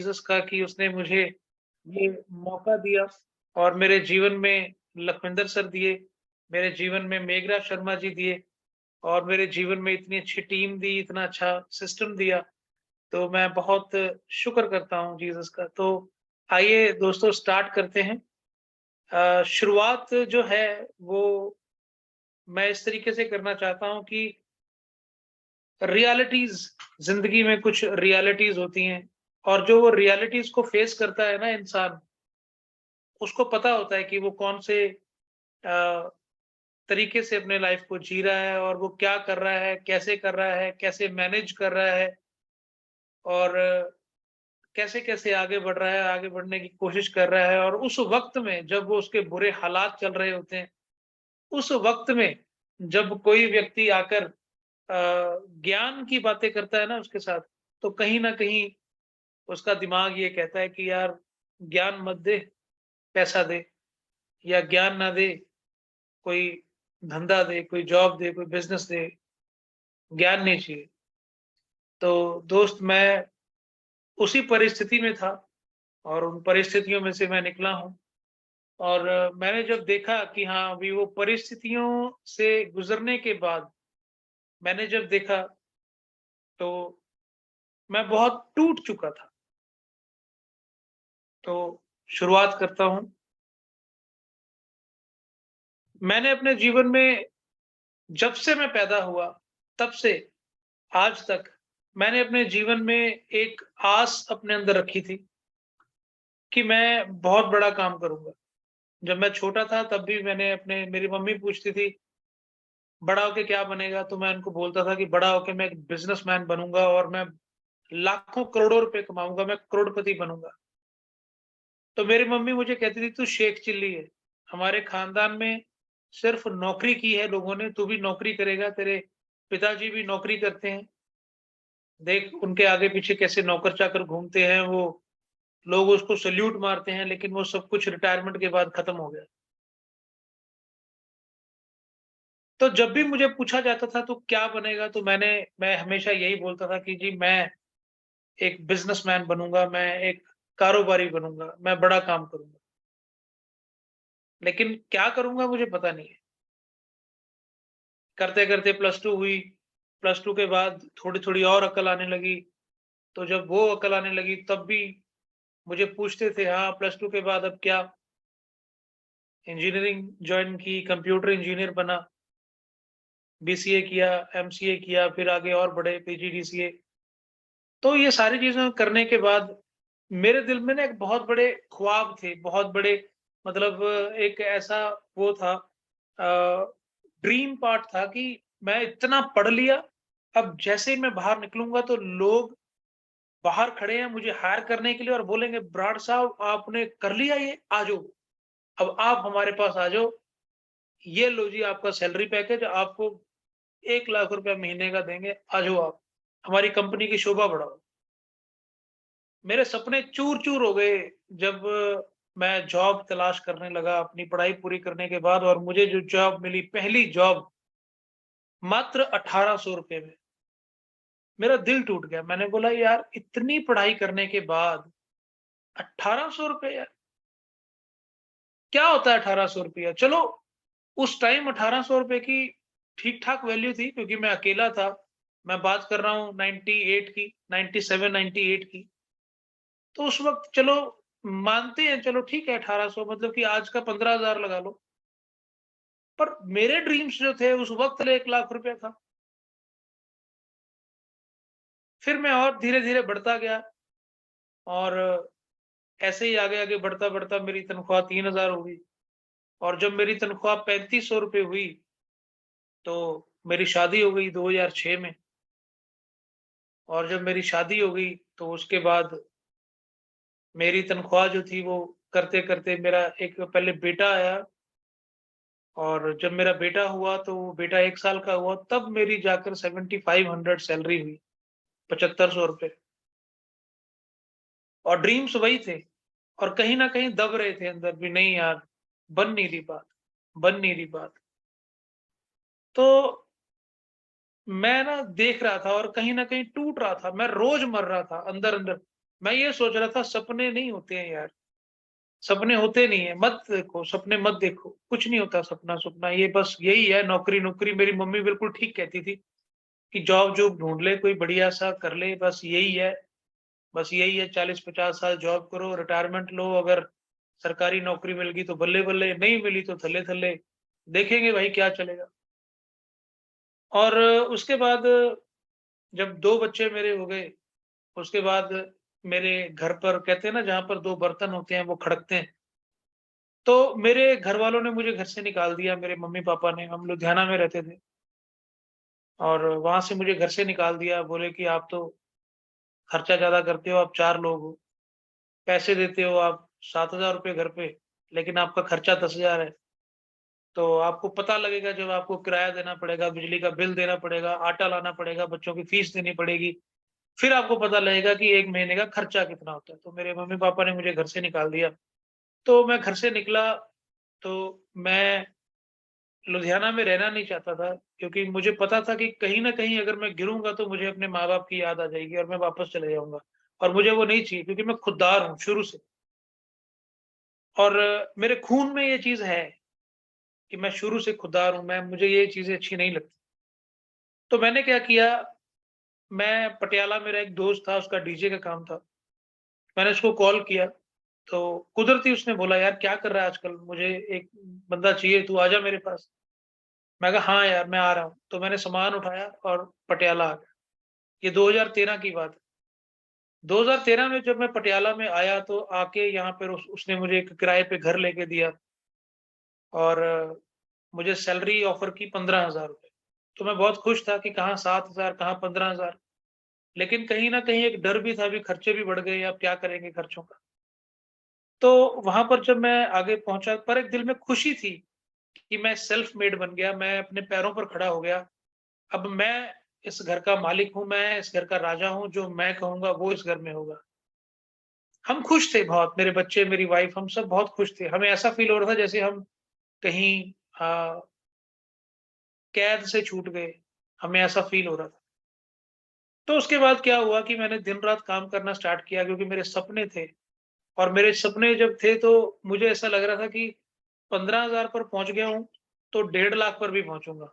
Jesus का कि उसने मुझे ये मौका दिया और मेरे जीवन में लखविंदर सर दिए, मेरे जीवन में मेघराज शर्मा जी दिए और मेरे जीवन में इतनी अच्छी टीम दी, इतना अच्छा सिस्टम दिया, तो मैं बहुत शुक्र करता हूँ जीसस का। तो आइए दोस्तों स्टार्ट करते हैं। शुरुआत जो है वो मैं इस तरीके से करना चाहता हूँ कि रियलिटीज़ ज़िंदगी में कुछ रियलिटीज़ होती हैं और जो वो रियलिटीज़ को फेस करता है ना इंसान, उसको पता होता है कि वो कौन से अ, तरीके से अपने लाइफ को जी रहा है और वो क्या कर रहा है, कैसे कर रहा है, कैसे मैनेज कर रहा है और कैसे-कैसे आगे बढ़ रहा है, आगे बढ़ने की कोशिश कर रहा है और उस वक़्त में जब वो उसके बुरे हालात चल रहे होते हैं, उस वक़्त में जब कोई व्यक्ति आकर ज्ञान की बातें करता है ना उसके साथ, तो कहीं न कहीं उसका दिमाग ये कहता है कि यार ज्ञान मत दे, पैसा दे या ज्ञान ना दे, कोई धंधा दे, कोई जॉब दे, कोई बिज़नेस दे, ज्ञान नहीं चाहिए। तो दोस्त मैं उसी परिस्थिति में था और उन परिस्थितियों में से मैं निकला हूँ और मैंने जब देखा कि हाँ, अभी वो परिस्थितियों से गुज़रने के बाद मैंने जब देखा तो मैं बहुत टूट चुका था। तो शुरुआत करता हूँ। मैंने अपने जीवन में जब से मैं पैदा हुआ, तब से आज तक मैंने अपने जीवन में एक आस अपने अंदर रखी थी कि मैं बहुत बड़ा काम करूँगा। जब मैं छोटा था तब भी मैंने अपने मेरी मम्मी पूछती थी, "बड़ा होके क्या बनेगा?" तो मैं उनको बोलता था कि बड़ा होके मैं एक बिज़नेसमैन बनूँगा और मैं लाखों करोड़ों रुपए कमाऊँगा, मैं करोड़पति बनूँगा। तो मेरी मम्मी मुझे कहती थी, "तू शेख चिल्ली है। हमारे खानदान में सिर्फ़ नौकरी की है लोगों ने, तू भी नौकरी करेगा, तेरे पिताजी भी नौकरी करते हैं। देख उनके आगे-पीछे कैसे नौकर-चाकर घूमते हैं वो, लोग उसको सैल्यूट मारते हैं, लेकिन वो सब कुछ रिटायरमेंट के बाद खत्म हो गया।" तो जब भी मुझे पूछा जाता था तो क्या बनेगा? तो मैं हमेशा यही बोलता था कि जी मैं एक बिज़नेसमैन बनूँगा, मैं एक कारोबारी बनूँगा, मैं बड़ा काम करूँगा। लेकिन क्या करूँगा मुझे पता नहीं है। करते-करते प्लस 2 हुई, प्लस 2 के बाद थोड़ी-थोड़ी और अकल आने लगी, तो जब वो अकल आने लगी तब भी मुझे पूछते थे, हाँ, प्लस 2 के बाद अब क्या? इंजीनियरिंग जॉइन की, कंप्यूटर इंजीनियर बना, बीसीए किया, एमसीए किया, फिर आगे और बढ़े पीजीडीसीए। तो ये सारी चीज़ें करने के बाद मेरे दिल में ना एक बहुत बड़े ख्वाब थे, बहुत बड़े मतलब एक ऐसा वो था ड्रीम पार्ट था कि मैं इतना पढ़ लिया, अब जैसे ही मैं बाहर निकलूँगा तो लोग बाहर खड़े हैं मुझे हायर करने के लिए और बोलेंगे, "बराड़ साहब आपने कर लिया ये? आ जाओ, अब आप हमारे पास आ जाओ, ये लो जी आपका सैलरी पैकेज, आपको 1 लाख रुपया महीने का देंगे, आ जाओ आप, हमारी कंपनी की शोभा बढ़ाओ।" मेरे सपने चूर-चूर हो गए जब मैं जॉब तलाश करने लगा अपनी पढ़ाई पूरी करने के बाद और मुझे जो जॉब मिली, पहली जॉब मात्र ₹1800 में। मेरा दिल टूट गया। मैंने बोला यार इतनी पढ़ाई करने के बाद ₹1800 यार, क्या होता है ₹1800? चलो उस टाइम ₹1800 की ठीक-ठाक वैल्यू थी क्योंकि मैं अकेला था। मैं बात कर रहा हूँ 98 की, 97-98 की। तो उस वक़्त चलो मानते हैं चलो ठीक है 1800 मतलब कि आज का 15,000 लगा लो। पर मेरे ड्रीम्स जो थे उस वक़्त ₹1 लाख था। फिर मैं और धीरे-धीरे बढ़ता गया और ऐसे ही आगे-आगे बढ़ता-बढ़ता मेरी तनख्वाह 3000 हो गई और जब मेरी तनख्वाह ₹3500 हुई, तो मेरी शादी हो गई 2006 में और जब मेरी शादी हो गई, तो उसके बाद मेरी तनख्वाह जो थी वो करते-करते मेरा एक पहले बेटा आया और जब मेरा बेटा हुआ तो वो बेटा 1 साल का हुआ तब मेरी जाकर 7500 सैलरी हुई, ₹7500 और ड्रीम्स वही थे और कहीं न कहीं दब रहे थे अंदर भी नहीं यार, बन नहीं रही बात, बन नहीं रही बात। तो मैं ना देख रहा था और कहीं न कहीं टूट रहा था, मैं रोज़ मर रहा था अंदर-अंदर। मैं ये सोच रहा था सपने नहीं होते हैं यार, सपने होते नहीं है, मत देखो, सपने मत देखो, कुछ नहीं होता सपना-सुपना, ये बस यही है नौकरी-नौकरी। मेरी मम्मी बिल्कुल ठीक कहती थी कि जॉब-जॉब ढूँढ ले, कोई बढ़िया सा कर ले, बस यही है 40-50 साल जॉब करो, रिटायरमेंट लो, अगर सरकारी नौकरी मिल गई तो बल्ले-बल्ले, नहीं मिली तो थल्ले-थल्ले, देखेंगे भाई क्या चलेगा। और उसके बाद जब 2 बच्चे मेरे हो गए, उसके बाद मेरे घर पर कहते हैं ना जहाँ पर 2 बर्तन होते हैं वो खड़कते हैं। तो मेरे घरवालों ने मुझे घर से निकाल दिया, मेरे मम्मी-पापा ने, हम लुधियाना में रहते थे और वहाँ से मुझे घर से निकाल दिया, बोले कि आप तो खर्चा ज़्यादा करते हो, आप 4 लोग हो, पैसे देते हो आप ₹7,000 घर पे, लेकिन आपका खर्चा 10,000 है। तो आपको पता लगेगा जब आपको किराया देना पड़ेगा, बिजली का बिल देना पड़ेगा, आटा लाना पड़ेगा, बच्चों की फीस देनी पड़ेगी, फिर आपको पता लगेगा कि 1 महीने का खर्चा कितना होता है। तो मेरे मम्मी-पापा ने मुझे घर से निकाल दिया। तो मैं घर से निकला, तो मैं लुधियाना में रहना नहीं चाहता था, क्योंकि मुझे पता था कि कहीं न कहीं अगर मैं गिरूँगा तो मुझे अपने माँ-बाप की याद आ जाएगी और मैं वापस चले जाऊँगा और मुझे वो नहीं चाहिए, क्योंकि मैं खुददार हूँ शुरू से और मेरे खून में ये चीज़ है कि मैं शुरू से खुददार हूँ, मुझे ये चीज़ें अच्छी नहीं लगती। तो मैंने क्या किया, मैं पटियाला, मेरा एक दोस्त था, उसका डीजे का काम था। मैंने उसको कॉल किया, तो कुदरती उसने बोला, "यार क्या कर रहा है आजकल? मुझे एक बंदा चाहिए, तू आजा मेरे पास।" मैं कहा, "हाँ यार, मैं आ रहा हूँ।" तो मैंने सामान उठाया और पटियाला आ गया। ये 2013 की बात है। 2013 में जब मैं पटियाला में आया तो आके यहाँ पर उसने मुझे एक किराए पे घर लेके दिया और मुझे सैलरी ऑफ़र की ₹15,000। तो मैं बहुत खुश था कि कहाँ 7,000, कहाँ 15,000, लेकिन कहीं न कहीं एक डर भी था, अभी खर्चे भी बढ़ गए, अब क्या करेंगे खर्चों का। तो वहाँ पर जब मैं आगे पहुँचा, पर एक दिल में खुशी थी कि मैं सेल्फ मेड बन गया, मैं अपने पैरों पर खड़ा हो गया। अब मैं इस घर का मालिक हूँ, मैं इस घर का राजा हूँ, जो मैं कहूँगा वो इस घर में होगा। हम खुश थे बहुत, मेरे बच्चे, मेरी वाइफ़, हम सब बहुत खुश थे। हमें ऐसा फ़ील हो रहा था जैसे हम कहीं कैद से छूट गए, हमें ऐसा फ़ील हो रहा था। तो उसके बाद क्या हुआ कि मैंने दिन-रात काम करना स्टार्ट किया, क्योंकि मेरे सपने थे और मेरे सपने जब थे तो मुझे ऐसा लग रहा था कि 15,000 पर पहुँच गया हूँ, तो 1.5 लाख पर भी पहुँचूँगा।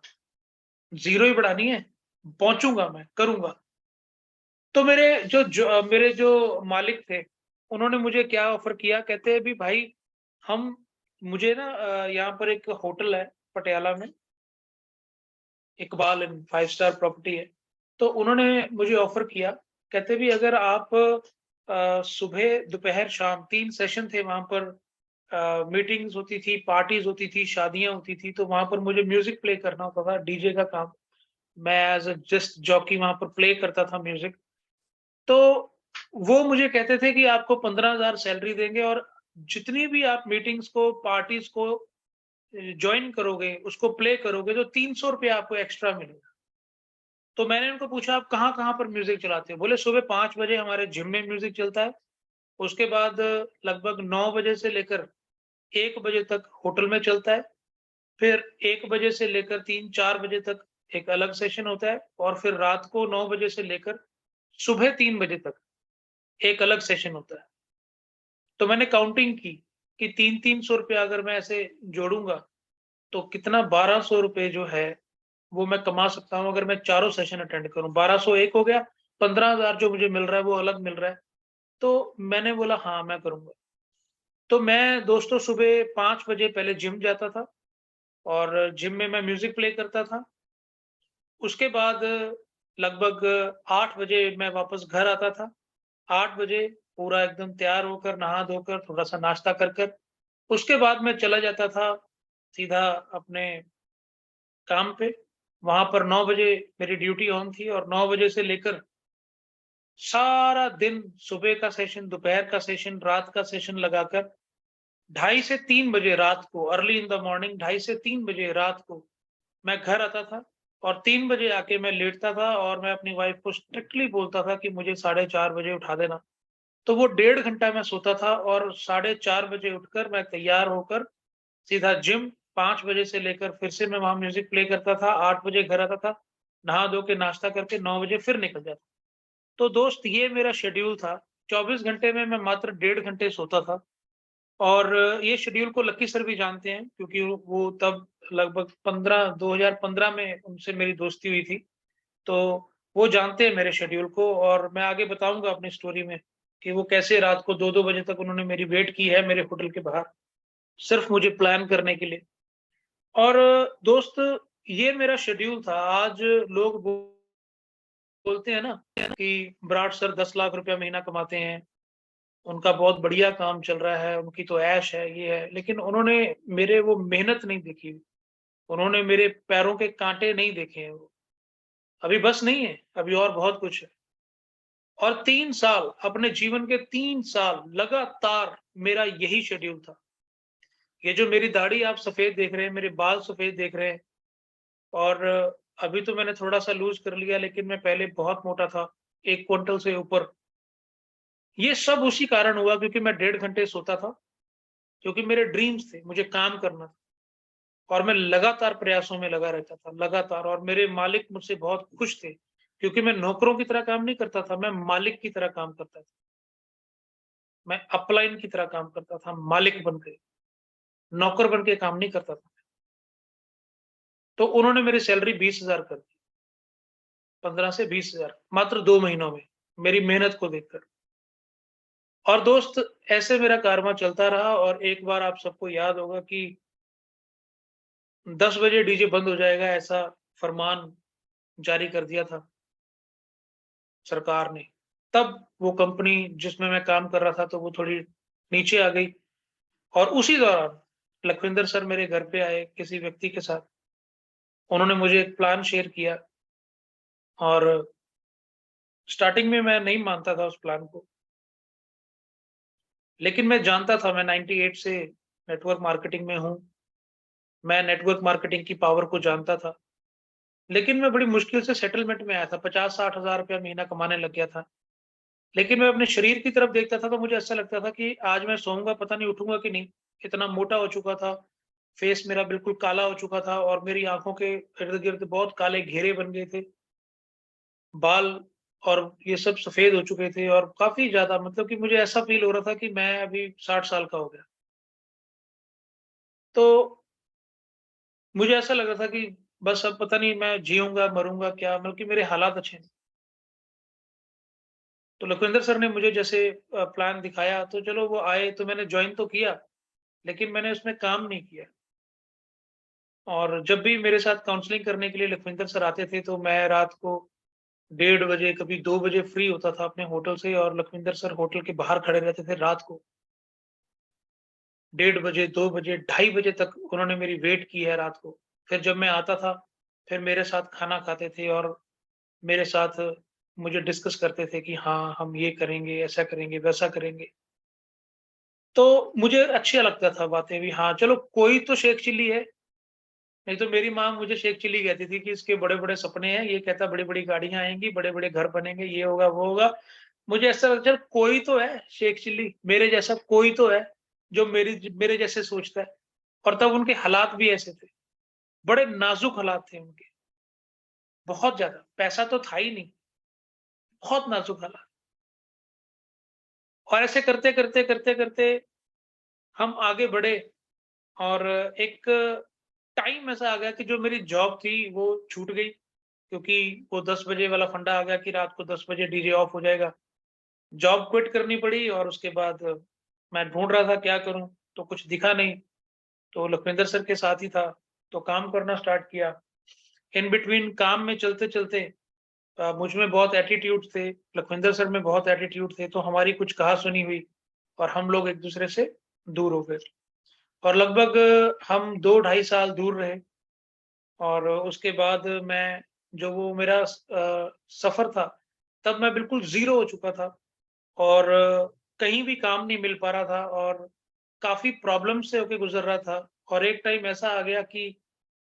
ज़ीरो ही बढ़ानी है, पहुँचूँगा मैं, करूँगा। तो मेरे जो मालिक थे, उन्होंने मुझे क्या ऑफ़र किया, कहते हैं, "अभी भाई हम मुझे ना यहाँ पर एक होटल है पटियाला में, इकबाल इन 5 स्टार प्रॉपर्टी है।" तो उन्होंने मुझे ऑफ़र किया, कहते भी अगर आप सुबह, दोपहर, शाम 3 सेशन थे वहाँ पर, मीटिंग्स होती थी, पार्टीज़ होती थी, शादियाँ होती थी, तो वहाँ पर मुझे म्यूज़िक प्ले करना होता था, डीजे का काम। मैं एज़ अ जस्ट जॉकी वहाँ पर प्ले करता था म्यूज़िक। तो वो मुझे कहते थे कि आपको 15,000 सैलरी देंगे और जितनी भी आप मीटिंग्स को, पार्टीज़ को जॉइन करोगे, उसको प्ले करोगे, तो ₹300 आपको एक्स्ट्रा मिलेगा। तो मैंने उनको पूछा, आप कहाँ-कहाँ पर म्यूज़िक चलाते हो? बोले सुबह 5 बजे हमारे जिम में म्यूज़िक चलता है, उसके बाद लगभग 9 बजे से लेकर 1 बजे तक होटल में चलता है, फिर 1 बजे से लेकर 3-4 बजे तक एक अलग सेशन होता है और फिर रात को 9 बजे से लेकर सुबह 3 बजे तक एक अलग सेशन होता है। तो मैंने काउंटिंग की कि 3-300 रुपया अगर मैं ऐसे जोड़ूँगा, तो कितना 1200 रुपए जो है, वो मैं कमा सकता हूँ अगर मैं चारों सेशन अटेंड करूँ। 1200 एक हो गया, 15,000 जो मुझे मिल रहा है वो अलग मिल रहा है। तो मैंने बोला हाँ, मैं करूँगा। तो मैं दोस्तों सुबह 5 बजे पहले जिम जाता था और जिम में मैं म्यूज़िक प्ले करता था। उसके बाद लगभग 8 बजे मैं वापस घर आता था। 8 बजे पूरा एकदम तैयार होकर, नहा-धोकर, थोड़ा-सा नाश्ता कर कर, उसके बाद मैं चला जाता था सीधा अपने काम पे। वहाँ पर 9 बजे मेरी ड्यूटी ऑन थी और 9 बजे से लेकर सारा दिन, सुबह का सेशन, दोपहर का सेशन, रात का सेशन लगाकर ढाई से 3 बजे रात को, अर्ली इन द मॉर्निंग 2:30 से 3 बजे रात को मैं घर आता था और 3 बजे आके मैं लेटता था और मैं अपनी वाइफ़ को स्ट्रिक्टली बोलता था कि मुझे साढ़े 4 बजे उठा देना। तो वो 1.5 घंटा मैं सोता था और साढ़े 4 बजे उठकर मैं तैयार होकर सीधा जिम, 5 बजे से लेकर फिर से मैं वहाँ म्यूज़िक प्ले करता था, 8 बजे घर आता था, नहा धो के नाश्ता करके 9 बजे फिर निकल जाता। तो दोस्त ये मेरा शेड्यूल था 24 घंटे में मैं मात्र 1.5 घंटे सोता था। और ये शेड्यूल को लक्की सर भी जानते हैं, क्योंकि वो तब लगभग 2015 में उनसे मेरी दोस्ती हुई थी। तो वो जानते हैं मेरे शेड्यूल को, और मैं आगे बताऊँगा अपनी स्टोरी में कि वो कैसे रात को 2-2 बजे तक उन्होंने मेरी वेट की है मेरे होटल के बाहर, सिर्फ़ मुझे प्लान करने के लिए। और दोस्त, ये मेरा शेड्यूल था। आज लोग बोलते हैं ना कि विराट सर 10 लाख रुपया महीना कमाते हैं, उनका बहुत बढ़िया काम चल रहा है, उनकी तो ऐश है, ये है। लेकिन उन्होंने मेरे वो मेहनत नहीं देखी, उन्होंने मेरे पैरों के काँटे नहीं देखे हैं वो। अभी बस नहीं है, अभी और बहुत कुछ है। और 3 साल, अपने जीवन के 3 साल लगातार मेरा यही शेड्यूल था। ये जो मेरी दाढ़ी आप सफ़ेद देख रहे हैं, मेरे बाल सफ़ेद देख रहे हैं, और अभी तो मैंने थोड़ा-सा लूज़ कर लिया, लेकिन मैं पहले बहुत मोटा था, 1 क्विंटल से ऊपर। ये सब उसी कारण हुआ क्योंकि मैं 1.5 घंटे सोता था, क्योंकि मेरे ड्रीम्स थे, मुझे काम करना था, और मैं लगातार प्रयासों में लगा रहता था, लगातार। और मेरे मालिक मुझसे बहुत खुश थे, क्योंकि मैं नौकरों की तरह काम नहीं करता था, मैं मालिक की तरह काम करता था। मैं अपलाइन की तरह काम करता था, मालिक बन के, नौकर बन के काम नहीं करता था। तो उन्होंने मेरी सैलरी 20,000 कर दी, 15 से 20,000 मात्र 2 महीनों में, मेरी मेहनत को देखकर। और दोस्त, ऐसे मेरा कारवां चलता रहा, और एक बार आप सबको याद होगा कि 10 बजे डीजे बंद हो जाएगा, ऐसा फरमान जारी कर दिया था सरकार ने। तब वो कंपनी जिसमें मैं काम कर रहा था, तो वो थोड़ी नीचे आ गई। और उसी दौरान लखविंदर सर मेरे घर पे आए किसी व्यक्ति के साथ। उन्होंने मुझे एक प्लान शेयर किया, और स्टार्टिंग में मैं नहीं मानता था उस प्लान को। लेकिन मैं जानता था, मैं 98 से नेटवर्क मार्केटिंग में हूँ। मैं नेटवर्क मार्केटिंग की पावर को जानता था। लेकिन मैं बड़ी मुश्किल से सेटलमेंट में आया था, 50-60 हज़ार रुपया महीना कमाने लग गया था। लेकिन मैं अपने शरीर की तरफ देखता था, तो मुझे ऐसा लगता था कि आज मैं सोऊँगा, पता नहीं उठूँगा कि नहीं। इतना मोटा हो चुका था, फेस मेरा बिल्कुल काला हो चुका था, और मेरी आँखों के इर्द-गिर्द बहुत काले घेरे बन गए थे। बाल और ये सब सफ़ेद हो चुके थे, और काफ़ी ज़्यादा, मतलब कि मुझे ऐसा फ़ील हो रहा था कि मैं अभी 60 साल का हो गया। तो मुझे ऐसा लग रहा था कि बस अब पता नहीं मैं जीऊँगा, मरूँगा क्या? मतलब कि मेरे हालात अच्छे नहीं। तो लखविंदर सर ने मुझे जैसे प्लान दिखाया, तो चलो वो आए, तो मैंने जॉइन तो किया, लेकिन मैंने उसमें काम नहीं किया। और जब भी मेरे साथ काउंसलिंग करने के लिए लखविंदर सर आते थे, तो मैं रात को 1:30 बजे, कभी 2 बजे फ्री होता था अपने होटल से, और लखविंदर सर होटल के बाहर खड़े रहते थे रात को। 1:30 बजे, 2 बजे, 2:30 बजे तक उन्होंने मेरी वेट की है रात को। फिर जब मैं आता था, फिर मेरे साथ खाना खाते थे, और मेरे साथ मुझे डिस्कस करते थे कि हाँ, हम ये करेंगे, ऐसा करेंगे, वैसा करेंगे। तो मुझे अच्छा लगता था बातें भी, हाँ, चलो कोई तो शेख चिल्ली है। नहीं तो मेरी माँ मुझे शेख चिल्ली कहती थी कि इसके बड़े-बड़े सपने हैं, ये कहता बड़ी-बड़ी गाड़ियाँ आएँगी, बड़े-बड़े घर बनेंगे, ये होगा, वो होगा। मुझे ऐसा लगता है कोई तो है शेख चिल्ली, मेरे जैसा कोई तो है, जो मेरे जैसे सोचता है। और तब उनके हालात भी ऐसे थे, बड़े नाज़ुक हालात थे उनके, बहुत ज़्यादा, पैसा तो था ही नहीं, बहुत नाज़ुक हालात। और ऐसे करते-करते, करते-करते हम आगे बढ़े, और एक टाइम ऐसा आ गया कि जो मेरी जॉब थी वो छूट गई, क्योंकि वो 10 बजे वाला फंडा आ गया कि रात को 10 बजे डीजे ऑफ हो जाएगा। जॉब क्विट करनी पड़ी, और उसके बाद मैं ढूँढ रहा था क्या करूँ? तो कुछ दिखा नहीं, तो लखविंदर सर के साथ ही था, तो काम करना स्टार्ट किया। इन बिटवीन काम में चलते-चलते मुझ में बहुत एटीट्यूड थे, लखविंदर सर में बहुत एटीट्यूड थे, तो हमारी कुछ कहा-सुनी हुई, और हम लोग एक-दूसरे से दूर हो गए। और लगभग हम 2 ढाई साल दूर रहे, और उसके बाद मैं, जो वो मेरा सफ़र था, तब मैं बिल्कुल ज़ीरो हो चुका था, और कहीं भी काम नहीं मिल पा रहा था, और काफ़ी प्रॉब्लम से होके गुज़र रहा था। और एक टाइम ऐसा आ गया कि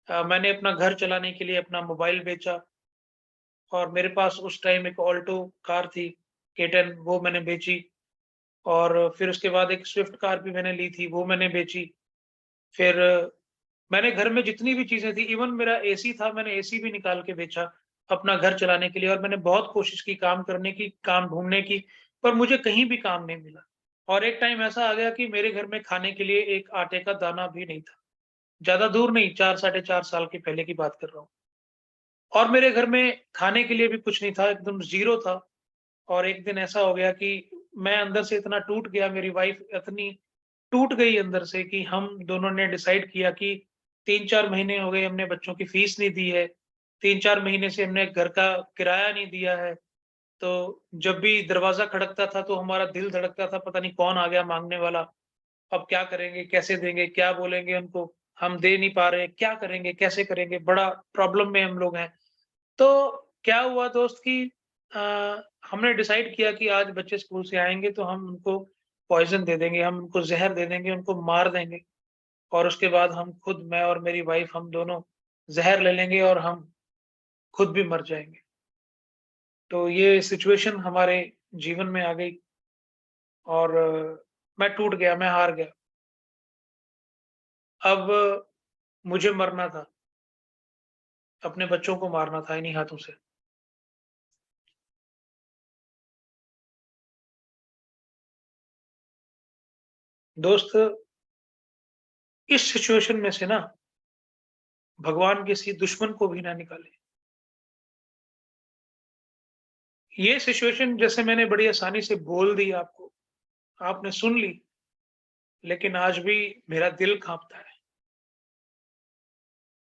मैंने अपना घर चलाने के लिए अपना मोबाइल बेचा, और मेरे पास उस टाइम एक ऑल्टो कार थी, के10, वो मैंने बेची। और फिर उसके बाद एक स्विफ्ट कार भी मैंने ली थी, वो मैंने बेची। फिर मैंने घर में जितनी भी चीज़ें थी, इवन मेरा एसी था, मैंने एसी भी निकाल के बेचा, अपना घर चलाने के लिए। और मैंने बहुत कोशिश की काम करने की, काम ढूँढने की, पर मुझे कहीं भी काम नहीं मिला। और एक टाइम ऐसा आ गया कि मेरे घर में खाने के लिए एक आटे का दाना भी नहीं था। ज़्यादा दूर नहीं, 4 साढ़े 4 साल के पहले की बात कर रहा हूँ। और मेरे घर में खाने के लिए भी कुछ नहीं था, एकदम ज़ीरो था। और एक दिन ऐसा हो गया कि मैं अंदर से इतना टूट गया, मेरी वाइफ़ इतनी टूट गई अंदर से कि हम दोनों ने डिसाइड किया कि 3-4 महीने हो गए हमने बच्चों की फ़ीस नहीं दी है, 3-4 महीने से हमने घर का किराया नहीं दिया है। तो जब भी दरवाज़ा खड़कता था तो हमारा दिल धड़कता था, पता नहीं कौन आ गया माँगने वाला। अब क्या करेंगे, कैसे देंगे, क्या बोलेंगे उनको? हम दे नहीं पा रहे, क्या करेंगे, कैसे करेंगे? बड़ा प्रॉब्लम में हम लोग हैं। तो क्या हुआ दोस्त कि अ, हमने डिसाइड किया कि आज बच्चे स्कूल से आएँगे तो हम उनको पॉइज़न दे देंगे, हम उनको ज़हर दे देंगे, उनको मार देंगे और उसके बाद हम खुद मैं और मेरी वाइफ़ हम दोनों ज़हर ले लेंगे और हम खुद भी मर जाएँगे। तो ये सिचुएशन हमारे जीवन में आ गई और मैं टूट गया, मैं हार गया। अब मुझे मरना था, अपने बच्चों को मारना था इन्हीं हाथों से। दोस्त, इस सिचुएशन में से ना भगवान किसी दुश्मन को भी ना निकाले। ये सिचुएशन जैसे मैंने बड़ी आसानी से बोल दी आपको, आपने सुन ली, लेकिन आज भी मेरा दिल काँपता है।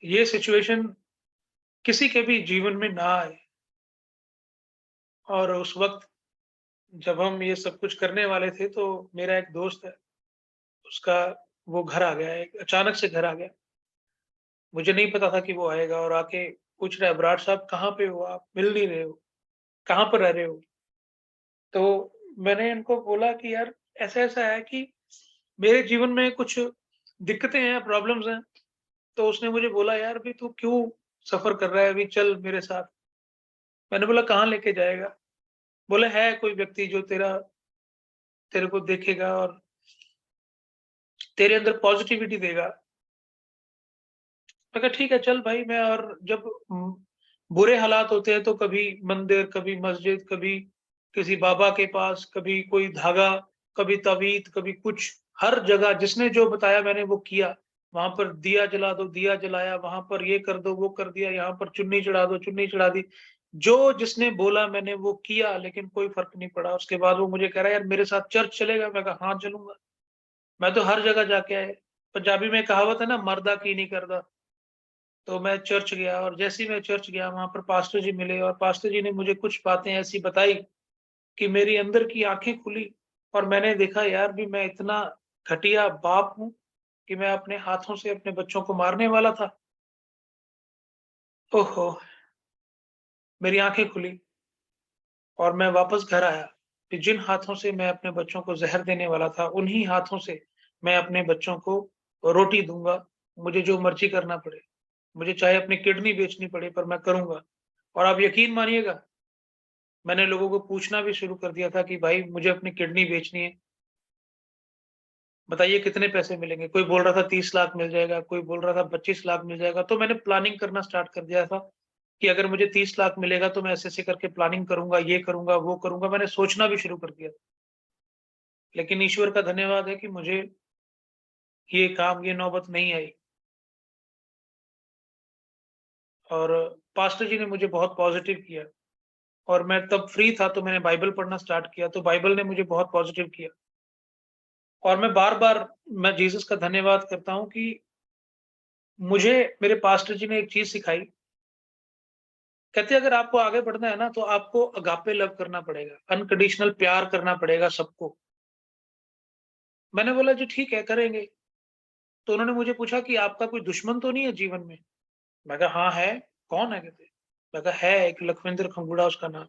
ये सिचुएशन किसी के भी जीवन में ना आए और उस वक़्त जब हम ये सब कुछ करने वाले थे, तो मेरा एक दोस्त है, उसका वो घर आ गया, एक अचानक से घर आ गया। मुझे नहीं पता था कि वो आएगा और आके पूछ रहा है, "बराड़ साहब कहाँ पे हो आप? मिल नहीं रहे हो, कहाँ पर रह रहे हो?" तो मैंने इनको बोला कि यार ऐसा-ऐसा है कि मेरे जीवन में कुछ दिक्कतें हैं, प्रॉब्लम्स हैं। तो उसने मुझे बोला, "यार अभी तू क्यों सफ़र कर रहा है? अभी चल मेरे साथ।" मैंने बोला, "कहाँ लेके जाएगा?" बोले, "है कोई व्यक्ति जो तेरे को देखेगा और तेरे अंदर पॉज़िटिविटी देगा।" मैं कहा, "ठीक है, चल भाई।" मैं और जब बुरे हालात होते हैं तो कभी मंदिर, कभी मस्जिद, कभी किसी बाबा के पास, कभी कोई धागा, कभी तावीज़, कभी कुछ, हर जगह जिसने जो बताया मैंने वो किया। वहाँ पर दिया जला दो, दिया जलाया, वहाँ पर ये कर दो, वो कर दिया, यहाँ पर चुन्नी चढ़ा दो, चुन्नी चढ़ा दी। जो जिसने बोला मैंने वो किया, लेकिन कोई फ़र्क नहीं पड़ा। उसके बाद वो मुझे कह रहा है, "यार मेरे साथ चर्च चलेगा?" मैं कहा, "हाँ, चलूँगा।" मैं तो हर जगह जाके आया। पंजाबी में कहावत है ना, मरदा की नहीं करदा। तो मैं चर्च गया और जैसे ही मैं चर्च गया वहाँ पर पास्टर जी मिले और पास्टर जी ने मुझे कुछ बातें ऐसी बताई कि मेरी अंदर की आँखें खुली और मैंने देखा यार भी मैं इतना घटिया बाप हूँ कि मैं अपने हाथों से अपने बच्चों को मारने वाला था। ओहो! मेरी आँखें खुली और मैं वापस घर आया कि जिन हाथों से मैं अपने बच्चों को ज़हर देने वाला था, उन्हीं हाथों से मैं अपने बच्चों को रोटी दूँगा, मुझे जो मर्ज़ी करना पड़े। मुझे चाहे अपनी किडनी बेचनी पड़े पर मैं करूँगा। और आप यकीन मानिएगा, मैंने लोगों को पूछना भी शुरू कर दिया था कि भाई मुझे अपनी किडनी बेचनी है, बताइए कितने पैसे मिलेंगे? कोई बोल रहा था 30 लाख मिल जाएगा, कोई बोल रहा था 25 लाख मिल जाएगा। तो मैंने प्लानिंग करना स्टार्ट कर दिया था कि अगर मुझे 30 लाख मिलेगा तो मैं ऐसे-ऐसे करके प्लानिंग करूँगा, ये करूँगा, वो करूँगा। मैंने सोचना भी शुरू कर दिया। लेकिन ईश्वर का धन्यवाद है कि मुझे ये काम, ये नौबत नहीं आई और पास्टर जी ने मुझे बहुत पॉज़िटिव किया और मैं तब फ्री था तो मैंने बाइबल पढ़ना स्टार्ट किया, तो बाइबल ने मुझे बहुत पॉज़िटिव किया। और मैं बार-बार मैं जीसस का धन्यवाद करता हूँ कि मुझे मेरे पास्टर जी ने एक चीज़ सिखाई, कहते हैं अगर आपको आगे बढ़ना है ना तो आपको अगापे लव करना पड़ेगा, अनकंडीशनल प्यार करना पड़ेगा सबको। मैंने बोला जी ठीक है करेंगे। तो उन्होंने मुझे पूछा कि आपका कोई दुश्मन तो नहीं है जीवन में? मैं कहा हाँ है, कौन है कहते? मैं कहा है एक लखविंदर खंगूड़ा उसका नाम,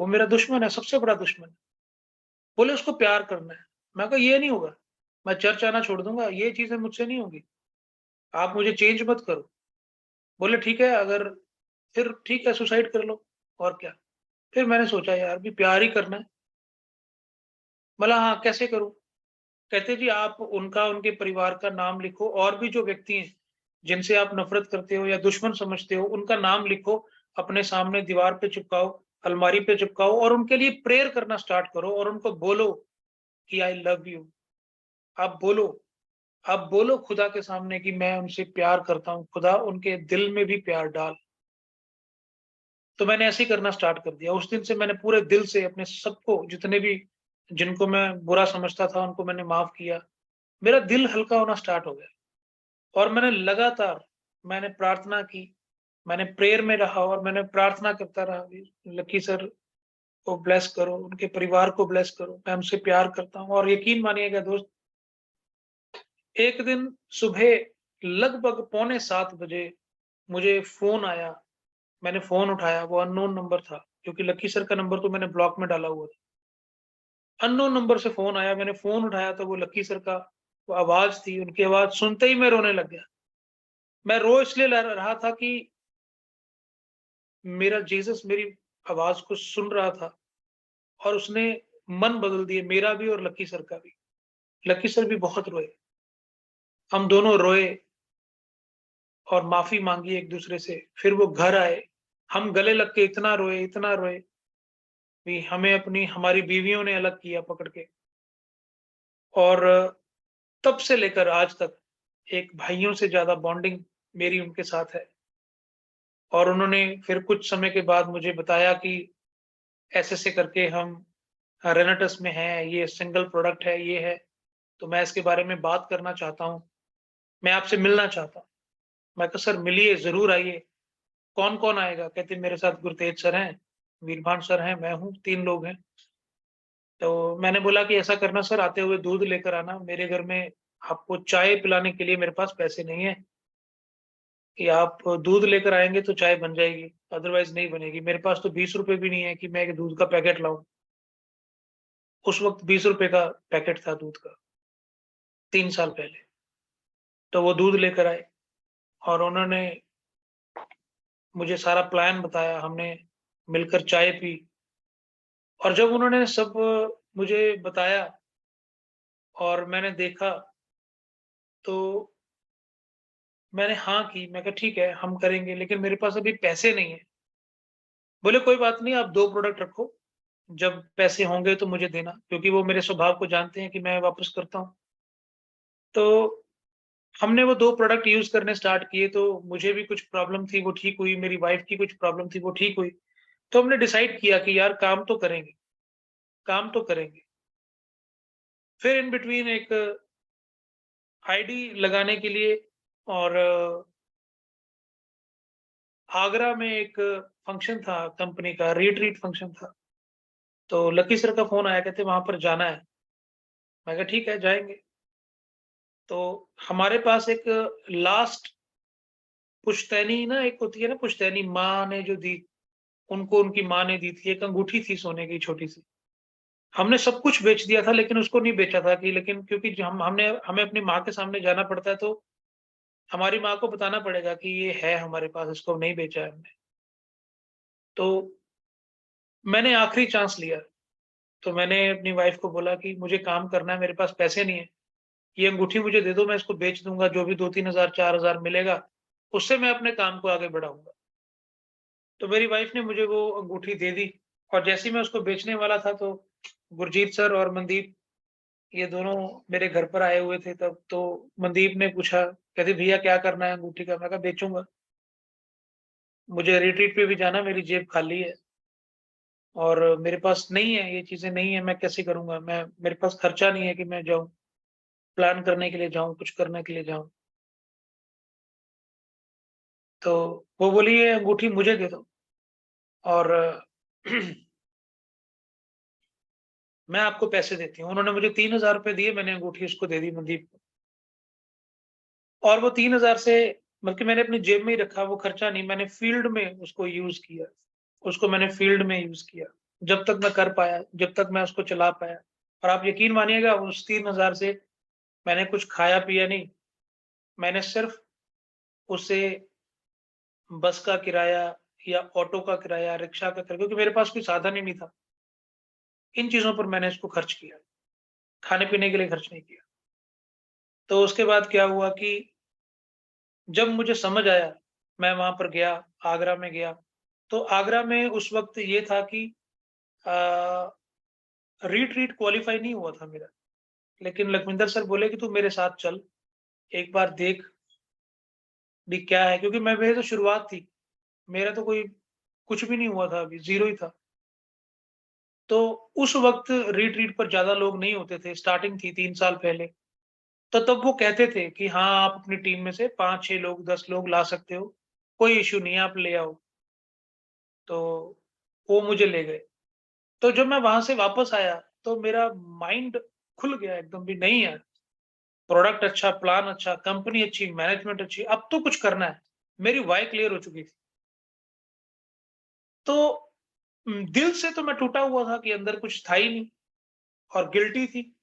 वो मेरा दुश्मन है, सबसे बड़ा दुश्मन। बोले उसको प्यार करना है। मैं कहा ये नहीं होगा, मैं चर्च आना छोड़ दूँगा, ये चीज़ें मुझसे नहीं होगी, आप मुझे चेंज मत करो। बोले ठीक है अगर फिर ठीक है सुसाइड कर लो और क्या। फिर मैंने सोचा यार अभी प्यार ही करना है। बोला हाँ, कैसे करूँ? कहते जी आप उनका उनके परिवार का नाम लिखो और भी जो व्यक्ति हैं, जिनसे आप नफ़रत करते हो या दुश्मन समझते हो, उनका नाम लिखो, अपने सामने दीवार पे चिपकाओ अलमारी पे चिपकाओ और उनके लिए प्रेयर करना स्टार्ट करो और उनको बोलो कि आई लव यू। आप बोलो, आप बोलो खुदा के सामने कि मैं उनसे प्यार करता हूँ, खुदा उनके दिल में भी प्यार डाल। तो मैंने ऐसे ही करना स्टार्ट कर दिया। उस दिन से मैंने पूरे दिल से अपने सबको, जितने भी जिनको मैं बुरा समझता था, उनको मैंने माफ़ किया। मेरा दिल हल्का होना स्टार्ट हो गया और मैंने लगातार मैंने प्रार्थना की, मैंने प्रेयर में रहा और मैंने प्रार्थना करता रहा, लकी सर को ब्लेस करो, उनके परिवार को ब्लेस करो, मैं उनसे प्यार करता हूँ। और यकीन मानिएगा दोस्त, एक दिन सुबह लगभग पौने 7 बजे मुझे फ़ोन आया। मैंने फ़ोन उठाया, वो अननोन नंबर था, क्योंकि लकी सर का नंबर तो मैंने ब्लॉक में डाला हुआ था। अननोन नंबर से फ़ोन आया, मैंने फ़ोन उठाया तो वो लकी सर का वो आवाज़ थी, उनकी आवाज़ सुनते ही मैं रोने लग गया। मैं रो इसलिए ल रहा था कि मेरा जीसस मेरी आवाज़ को सुन रहा था और उसने मन बदल दिए, मेरा भी और लकी सर का भी। लकी सर भी बहुत रोए। हम दोनों रोए और माफ़ी माँगी एक-दूसरे से। फिर वो घर आए। हम गले लग के इतना रोए कि हमें हमारी बीवियों ने अलग किया पकड़ के। और तब से लेकर आज तक एक भाइयों से ज़्यादा बॉन्डिंग मेरी उनके साथ है। और उन्होंने फिर कुछ समय के बाद मुझे बताया कि ऐसे-ऐसे करके हम रेनेटस में हैं, ये सिंगल प्रोडक्ट है, ये है, तो मैं इसके बारे में बात करना चाहता हूँ। मैं आपसे मिलना चाहता हूँ। मैं कहा सर मिलिए, ज़रूर आइए। कौन-कौन आएगा? कहते मेरे साथ गुरतेज सर हैं, वीरभान सर हैं, मैं हूँ, 3 लोग हैं। तो मैंने बोला कि ऐसा करना सर, आते हुए दूध लेकर आना, मेरे घर में आपको चाय पिलाने के लिए मेरे पास पैसे नहीं है, कि आप दूध लेकर आएँगे तो चाय बन जाएगी, अदरवाइज़ नहीं बनेगी। मेरे पास तो ₹20 भी नहीं है कि मैं एक दूध का पैकेट लाऊँ। उस वक़्त ₹20 का पैकेट था दूध का, 3 साल पहले। तो वो दूध लेकर आए और उन्होंने मुझे सारा प्लान बताया, हमने मिलकर चाय पी। और जब उन्होंने सब मुझे बताया और मैंने देखा, तो मैंने हाँ की। मैं कहा ठीक है, हम करेंगे, लेकिन मेरे पास अभी पैसे नहीं हैं। बोले कोई बात नहीं, आप 2 प्रोडक्ट रखो, जब पैसे होंगे तो मुझे देना, क्योंकि वो मेरे स्वभाव को जानते हैं कि मैं वापस करता हूँ। तो हमने वो 2 प्रोडक्ट यूज़ करने स्टार्ट किए, तो मुझे भी कुछ प्रॉब्लम थी, वो ठीक हुई, मेरी वाइफ़ की कुछ प्रॉब्लम थी, वो ठीक हुई। तो हमने डिसाइड किया कि यार काम तो करेंगे, काम तो करेंगे। फिर इन बिटवीन एक आईडी लगाने के लिए और आगरा में एक फंक्शन था कंपनी का, रिट्रीट फंक्शन था। तो लकी सर का फ़ोन आया, कहते वहाँ पर जाना है। मैं कहा ठीक है, जाएँगे। तो हमारे पास एक लास्ट पुश्तैनी ना एक होती है ना, पुश्तैनी माँ ने जो दी, उनको उनकी माँ ने दी थी, एक अंगूठी थी सोने की छोटी-सी। हमने सब कुछ बेच दिया था लेकिन उसको नहीं बेचा था, कि लेकिन क्योंकि जो हमें अपनी माँ के सामने जाना पड़ता है, तो हमारी माँ को बताना पड़ेगा कि ये है हमारे पास, इसको नहीं बेचा है हमने। तो मैंने आखिरी चांस लिया। तो मैंने अपनी वाइफ़ को बोला कि मुझे काम करना है, मेरे पास पैसे नहीं है। ये अंगूठी मुझे दे दो, मैं इसको बेच दूँगा, जो भी 2-3 हज़ार 4 हज़ार मिलेगा, उससे मैं अपने काम को आगे बढ़ाऊँगा। तो मेरी वाइफ़ ने मुझे वो अंगूठी दे दी और जैसे ही मैं उसको बेचने वाला था, तो गुरजीत सर और मनदीप, ये दोनों मेरे घर पर आए हुए थे तब। तो मनदीप ने पूछा, कहते भैया क्या करना है अंगूठी का? मैं कहा बेचूँगा। मुझे रिट्रीट पे भी जाना, मेरी जेब खाली है और मेरे पास नहीं है, ये चीज़ें नहीं है, मैं कैसे करूँगा? मेरे पास खर्चा नहीं है कि मैं जाऊँ, प्लान करने के लिए जाऊँ, कुछ करने के लिए जाऊँ। तो वो बोली ये अंगूठी मुझे दे दो और मैं आपको पैसे देती हूँ। उन्होंने मुझे ₹3000 दिए, मैंने अंगूठी उसको दे दी, मनदीप को। और वो 3000 से, बल्कि मैंने अपनी जेब में ही रखा, वो खर्चा नहीं, मैंने फ़ील्ड में उसको यूज़ किया। उसको मैंने फ़ील्ड में यूज़ किया, जब तक मैं कर पाया, जब तक मैं उसको चला पाया। और आप यकीन मानिएगा, उस 3000 से मैंने कुछ खाया-पिया नहीं, मैंने सिर्फ़ उससे बस का किराया या ऑटो का किराया, रिक्शा का किराया, क्योंकि मेरे पास कोई साधन ही नहीं था। इन चीज़ों पर मैंने इसको खर्च किया, खाने-पीने के लिए खर्च नहीं किया। तो उसके बाद क्या हुआ कि जब मुझे समझ आया, मैं वहाँ पर गया, आगरा में गया, तो आगरा में उस वक़्त ये था कि रीट क्वालीफाई नहीं हुआ था मेरा। लेकिन लखविंदर सर बोले कि तू मेरे साथ चल, एक बार देख भी क्या है, क्योंकि मेरी तो शुरुआत थी। मेरा तो कोई कुछ भी नहीं हुआ था, अभी ज़ीरो ही था। तो उस वक़्त रीट पर ज़्यादा लोग नहीं होते थे, स्टार्टिंग थी 3 साल पहले। तो तब वो कहते थे कि हाँ, आप अपनी टीम में से 5-6 लोग, 10 लोग ला सकते हो, कोई इश्यू नहीं है, आप ले आओ। तो वो मुझे ले गए। तो जब मैं वहाँ से वापस आया, तो मेरा माइंड खुल गया एकदम भी, नहीं यार, प्रोडक्ट अच्छा, प्लान अच्छा, कंपनी अच्छी, मैनेजमेंट अच्छी, अब तो कुछ करना है। मेरी व्हाय क्लियर हो चुकी थी। तो दिल से तो मैं टूटा हुआ था कि अंदर कुछ था ही नहीं, और गिल्टी थी।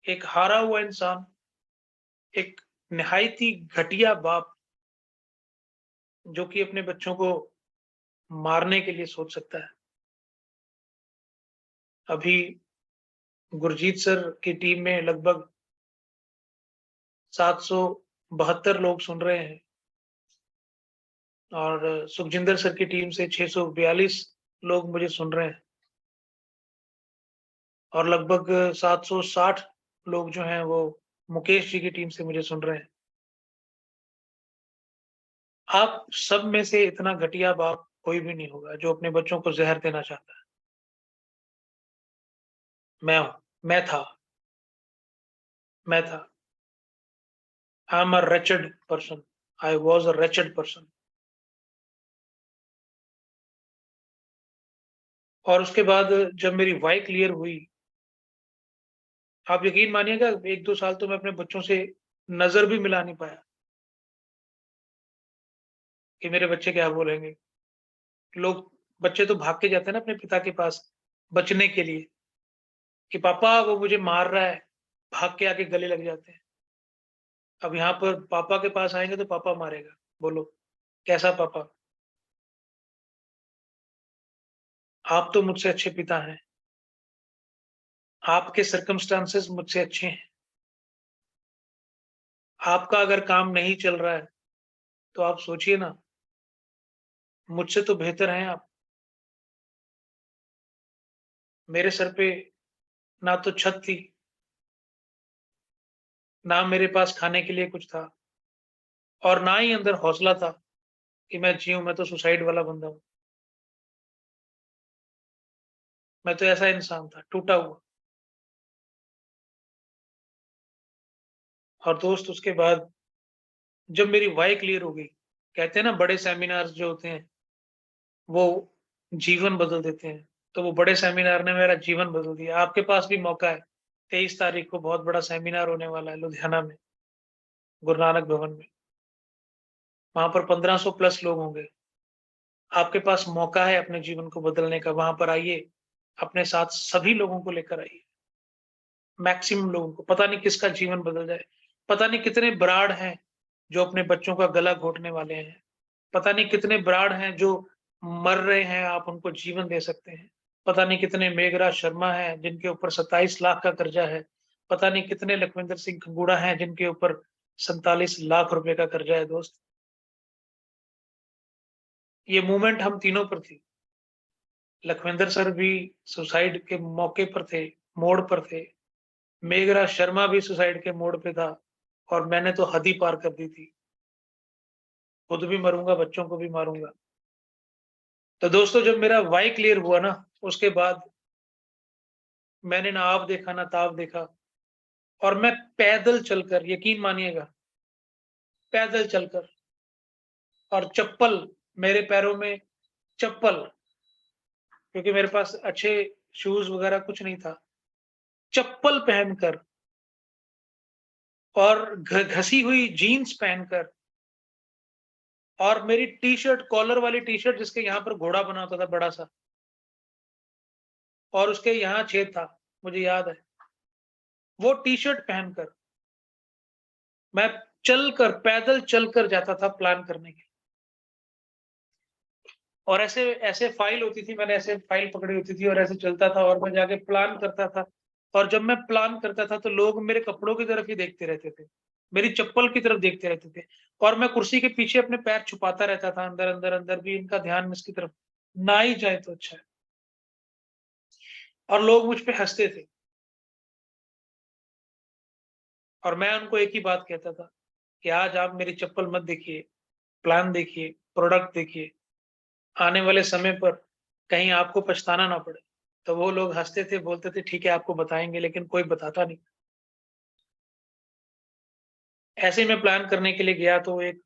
एक हारा हुआ इंसान, एक निहायत ही घटिया बाप, जो कि अपने बच्चों को मारने के लिए सोच सकता है। अभी गुरजीत सर की टीम में लगभग 772 लोग सुन रहे हैं, और सुखजिंदर सर की टीम से 642 लोग मुझे सुन रहे हैं, और लगभग 760 लोग जो हैं वो मुकेश जी की टीम से मुझे सुन रहे हैं। आप सब में से इतना घटिया बाप कोई भी नहीं होगा जो अपने बच्चों को ज़हर देना चाहता है। मैं हूँ, मैं था। I am a wretched person, I was a wretched person. और उसके बाद जब मेरी वाई क्लियर हुई, आप यकीन मानिएगा 1-2 साल तो मैं अपने बच्चों से नज़र भी मिला नहीं पाया, कि मेरे बच्चे क्या बोलेंगे। लोग बच्चे तो भाग के जाते हैं ना अपने पिता के पास बचने के लिए, कि पापा वो मुझे मार रहा है, भाग के आके गले लग जाते हैं। अब यहाँ पर पापा के पास आएँगे तो पापा मारेगा, बोलो कैसा पापा? आप तो मुझसे अच्छे पिता हैं, आपके सर्कमस्टेंसेस मुझसे अच्छे हैं। आपका अगर काम नहीं चल रहा है, तो आप सोचिए ना, मुझसे तो बेहतर हैं आप। मेरे सर पे ना तो छत थी, ना मेरे पास खाने के लिए कुछ था, और ना ही अंदर हौसला था कि मैं जिऊँ, मैं तो सुसाइड वाला बंदा हूँ। मैं तो ऐसा इंसान था, टूटा हुआ। और दोस्त उसके बाद जब मेरी व्हाय क्लियर हो गई, कहते हैं ना बड़े सेमिनार्स जो होते हैं, वो जीवन बदल देते हैं। तो वो बड़े सेमिनार ने मेरा जीवन बदल दिया। आपके पास भी मौका है, 23 तारीख को बहुत बड़ा सेमिनार होने वाला है लुधियाना में, गुरु नानक भवन में। वहाँ पर 1500 प्लस लोग होंगे। आपके पास मौका है अपने जीवन को बदलने का, वहाँ पर आइए, अपने साथ सभी लोगों को लेकर आइए। मैक्सिमम लोगों को, पता नहीं किसका जीवन बदल जाए। पता नहीं कितने ब्राड़ हैं जो अपने बच्चों का गला घोटने वाले हैं। पता नहीं कितने ब्राड़ हैं जो मर रहे हैं, आप उनको जीवन दे सकते हैं। पता नहीं कितने मेघराज शर्मा हैं जिनके ऊपर 27 लाख का कर्जा है। पता नहीं कितने लखविंदर सिंह खंगूड़ा हैं जिनके ऊपर 47 लाख रुपए का कर्जा है दोस्त। ये मूवमेंट हम तीनों पर थी। लखविंदर सर भी सुसाइड के मौके पर थे, मोड़ पर थे। मेघराज शर्मा भी सुसाइड के मोड़ पे था, और मैंने तो हद ही पार कर दी थी। खुद भी मरूँगा, बच्चों को भी मारूँगा। तो दोस्तों जब मेरा व्हाय क्लियर हुआ ना, उसके बाद मैंने ना आप देखा ना ताप देखा, और मैं पैदल चलकर, यकीन मानिएगा, पैदल चलकर, और चप्पल, मेरे पैरों में चप्पल, क्योंकि मेरे पास अच्छे शूज़ वगैरह कुछ नहीं था। चप्पल पहनकर, और घसी हुई जीन्स पहनकर, और मेरी टी-शर्ट, कॉलर वाली टी-शर्ट जिसके यहाँ पर घोड़ा बना होता था बड़ा-सा, और उसके यहाँ छेद था, मुझे याद है। वो टी-शर्ट पहनकर मैं चलकर, पैदल चलकर जाता था प्लान करने के। और ऐसे ऐसे फाइल होती थी, मैंने ऐसे फाइल पकड़ी होती थी और ऐसे चलता था, और मैं जाके प्लान करता था। और जब मैं प्लान करता था तो लोग मेरे कपड़ों की तरफ ही देखते रहते थे। मेरी चप्पल की तरफ देखते रहते थे और मैं कुर्सी के पीछे अपने पैर छुपाता रहता था, अंदर भी इनका ध्यान इसकी तरफ ना ही जाए तो अच्छा है। और लोग मुझ पे हँसते थे और मैं उनको एक ही बात कहता था कि आज आप मेरी चप्पल मत देखिए, प्लान देखिए, प्रोडक्ट देखिए, आने वाले समय पर कहीं आपको पछताना ना पड़े। तो वो लोग हँसते थे, बोलते थे ठीक है आपको बताएँगे, लेकिन कोई बताता नहीं। ऐसे ही मैं प्लान करने के लिए गया तो एक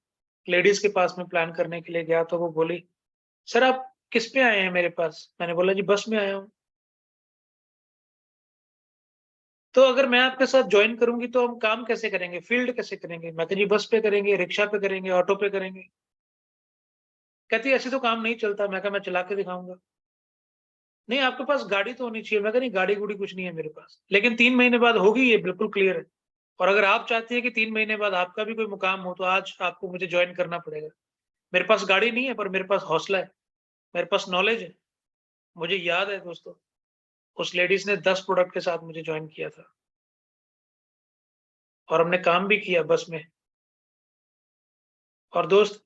लेडीज़ के पास में प्लान करने के लिए गया तो वो बोली, "सर आप किस पे आए हैं मेरे पास?" मैंने बोला, "जी बस में आया हूँ।" "तो अगर मैं आपके साथ जॉइन करूँगी तो हम काम कैसे करेंगे? फ़ील्ड कैसे करेंगे?" मैं कहा, "जी बस पे करेंगे, रिक्शा पे करेंगे, ऑटो पे करेंगे।" कहती, "ऐसे तो काम नहीं चलता।" मैं कहा, "मैं चला के दिखाऊँगा।" "नहीं आपके पास गाड़ी तो होनी चाहिए।" मैं कहा, "नहीं गाड़ी-गुड़ी कुछ नहीं है मेरे पास। लेकिन 3 महीने बाद होगी ये बिल्कुल क्लियर है। और अगर आप चाहती हैं कि 3 महीने बाद आपका भी कोई मुकाम हो तो आज आपको मुझे जॉइन करना पड़ेगा। मेरे पास गाड़ी नहीं है पर मेरे पास हौसला है, मेरे पास नॉलेज है।" मुझे याद है दोस्तों, उस लेडीज़ ने 10 प्रोडक्ट के साथ मुझे जॉइन किया था और हमने काम भी किया बस में। और दोस्त,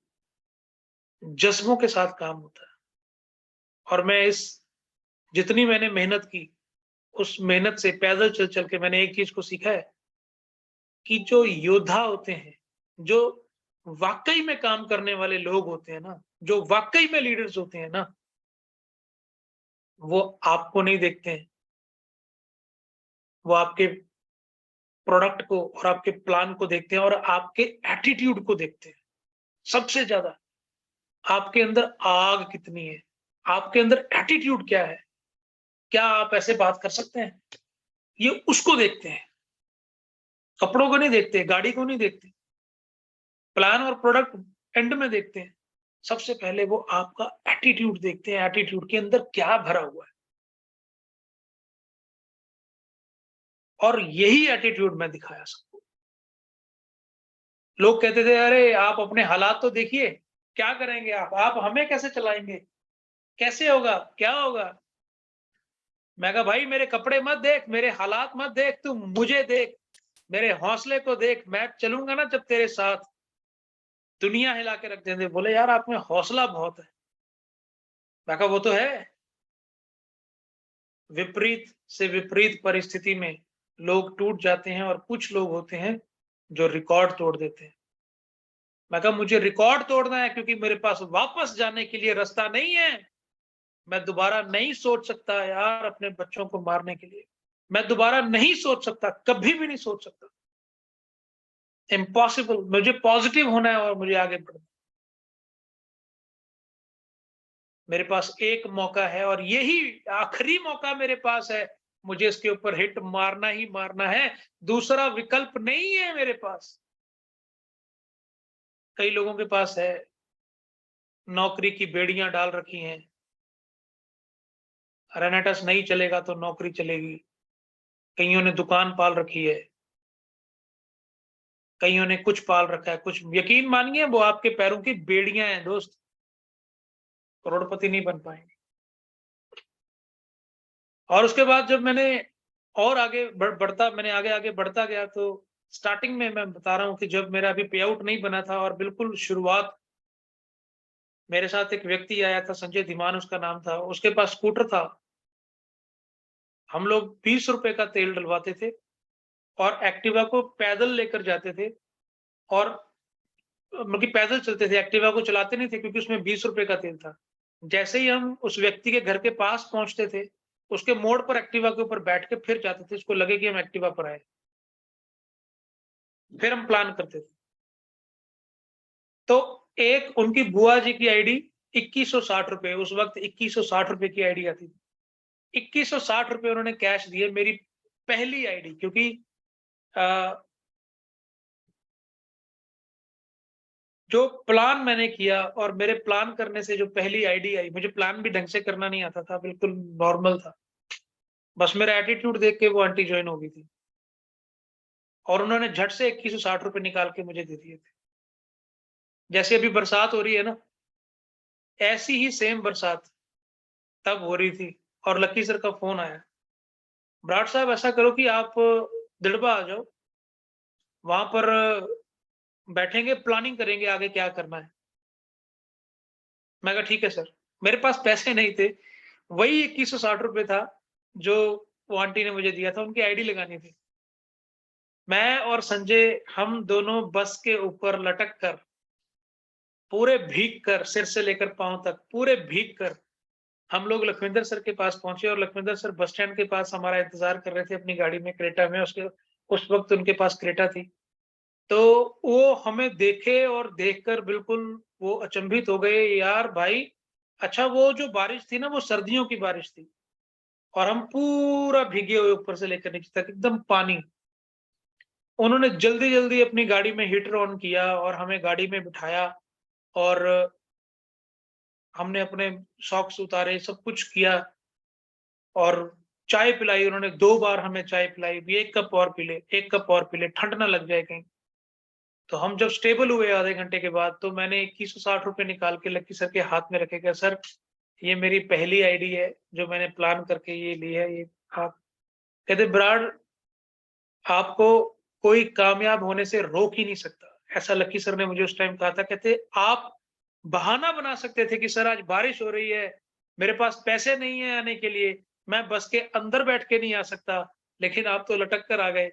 जज़्बों के साथ काम होता है और मैं इस जितनी मैंने मेहनत की, उस मेहनत से पैदल चल-चल के मैंने एक चीज़ को सीखा है कि जो योद्धा होते हैं, जो वाक़ई में काम करने वाले लोग होते हैं ना, जो वाक़ई में लीडर्स होते हैं ना, वो आपको नहीं देखते हैं, वो आपके प्रोडक्ट को और आपके प्लान को देखते हैं और आपके एटीट्यूड को देखते हैं। सबसे ज़्यादा आपके अंदर आग कितनी है? आपके अंदर एटीट्यूड क्या है? क्या आप ऐसे बात कर सकते हैं? ये उसको देखते हैं, कपड़ों को नहीं देखते, गाड़ी को नहीं देखते, प्लान और प्रोडक्ट एंड में देखते हैं। सबसे पहले वो आपका एटीट्यूड देखते हैं, एटीट्यूड के अंदर क्या भरा हुआ है और यही एटीट्यूड मैं दिखाया सबको। लोग कहते थे, "अरे! आप अपने हालात तो देखिए, क्या करेंगे आप? आप हमें कैसे चलाएँगे? कैसे होगा? क्या होगा?" मैं कहा, "भाई मेरे कपड़े मत देख, मेरे हालात मत देख, तू मुझे देख, मेरे हौसले को देख, मैं चलूँगा ना जब तेरे साथ, दुनिया हिला के रख देंगे।" बोले, "यार आप में हौसला बहुत है।" मैं कहा, "वो तो है, विपरीत से विपरीत परिस्थिति में लोग टूट जाते हैं और कुछ लोग होते हैं जो रिकॉर्ड तोड़ देते हैं।" मैं कहा, "मुझे रिकॉर्ड तोड़ना है क्योंकि मेरे पास वापस जाने के लिए रास्ता नहीं है। मैं दोबारा नहीं सोच सकता यार अपने बच्चों को मारने के लिए। मैं दोबारा नहीं सोच सकता, कभी भी नहीं सोच सकता। इम्पॉसिबल, मुझे पॉजिटिव होना है और मुझे आगे बढ़ना है। मेरे पास एक मौका है और यही आखिरी मौका मेरे पास है। मुझे इसके ऊपर हिट मारना ही मारना है, दूसरा विकल्प नहीं है मेरे पास।" कई लोगों के पास है, नौकरी की बेड़ियाँ डाल रखी हैं, रेनेटस नहीं चलेगा तो नौकरी चलेगी। कइयों ने दुकान पाल रखी है, कइयों ने कुछ पाल रखा है, कुछ यकीन मानिए वो आपके पैरों की बेड़ियाँ हैं दोस्त, करोड़पति नहीं बन पाएँगे। और उसके बाद जब मैंने और आगे बढ़ता मैंने आगे-आगे बढ़ता गया तो स्टार्टिंग में मैं बता रहा हूँ कि जब मेरा अभी पे आउट नहीं बना था और बिल्कुल शुरुआत, मेरे साथ एक व्यक्ति आया था, संजय धीमान उसका नाम था, उसके पास स्कूटर था। हम लोग ₹20 का तेल डलवाते थे और एक्टिवा को पैदल लेकर जाते थे और मतलब कि पैदल चलते थे, एक्टिवा को चलाते नहीं थे क्योंकि उसमें ₹20 का तेल था। जैसे ही हम उस व्यक्ति के घर के पास पहुँचते थे, उसके मोड़ पर एक्टिवा के ऊपर बैठ के फिर जाते थे, उसको लगे कि हम एक्टिवा पर आए। फिर हम प्लान करते थे। तो एक उनकी बुआ जी की आईडी ₹2160, उस वक़्त ₹2160 की आईडी आती थी। ₹2160 उन्होंने कैश दिए मेरी पहली आईडी, क्योंकि अ, जो प्लान मैंने किया और मेरे प्लान करने से जो पहली आईडी आई, मुझे प्लान भी ढंग से करना नहीं आता था, बिल्कुल नॉर्मल था। बस मेरा एटीट्यूड देख के वो आंटी जॉइन हो गई थी और उन्होंने झट से ₹2160 निकाल के मुझे दे दिए थे। जैसे अभी बरसात हो रही है ना, ऐसी ही सेम बरसात तब हो रही थी और लकी सर का फ़ोन आया, "बराड़ साहब ऐसा करो कि आप दिड़बा आ जाओ, वहां पर बैठेंगे, प्लानिंग करेंगे आगे क्या करना है। मैं कहा ठीक है सर। मेरे पास पैसे नहीं थे, वही 2160 रुपए था जो वो आंटी ने मुझे दिया था, उनकी आईडी लगानी थी। मैं और संजय हम दोनों बस के ऊपर लटक कर, पूरे भीग कर, सिर से लेकर पाँव तक पूरे भीग कर हम लोग लखविंदर सर के पास पहुंचे, और लखविंदर सर बस स्टैंड के पास हमारा इंतजार कर रहे थे अपनी गाड़ी में, क्रेटा में। उसके उस वक्त उनके पास क्रेटा थी। तो वो हमें देखे और देखकर बिल्कुल वो अचंभित हो गए, यार भाई, अच्छा वो जो बारिश थी ना, वो सर्दियों की बारिश थी, और हम पूरा भीगे हुए ऊपर से लेकर नीचे तक एकदम पानी। उन्होंने जल्दी जल्दी अपनी गाड़ी में हीटर ऑन किया और हमें गाड़ी में बिठाया, और हमने अपने सॉक्स उतारे, सब कुछ किया, और चाय पिलाई। उन्होंने 2 बार हमें चाय पिलाई, भी 1 कप और पी ले, 1 कप और पी ले, ठंड ना लग जाए कहीं। तो हम जब स्टेबल हुए आधे घंटे के बाद, तो मैंने 2160 रुपए निकाल के लक्की सर के हाथ में रखे, कहा सर ये मेरी पहली आईडी है जो मैंने प्लान करके ये ली है, ये आप। कहते ब्राड, आपको कोई कामयाब होने से रोक ही नहीं सकता, ऐसा लक्की सर ने मुझे उस टाइम कहा था। कहते आप बहाना बना सकते थे कि सर आज बारिश हो रही है, मेरे पास पैसे नहीं है आने के लिए, मैं बस के अंदर बैठ के नहीं आ सकता, लेकिन आप तो लटक कर आ गए।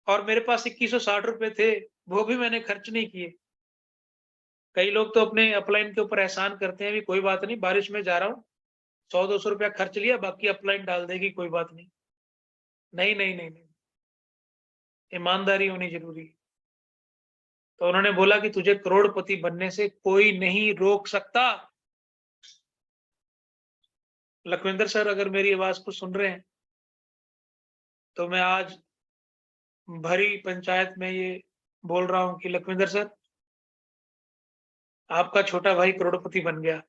और मेरे पास 2160 रुपए थे, वो भी मैंने खर्च नहीं किए। कई लोग तो अपने अपलाइन के ऊपर एहसान करते हैं, भी कोई बात नहीं, बारिश में जा रहा हूँ, 100-200 रुपया खर्च लिया, बाकी अपलाइन डाल देगी, कोई बात नहीं। नहीं, नहीं, नहीं, नहीं, ईमानदारी होनी जरूरी है। तो उन्होंने बोला कि तुझे करोड़पति बनने से कोई नहीं रोक सकता। लखविंदर सर अगर मेरी आवाज को सुन रहे हैं, तो मैं आज भरी पंचायत में ये बोल रहा हूं कि लखविंदर सर, आपका छोटा भाई करोड़पति बन गया,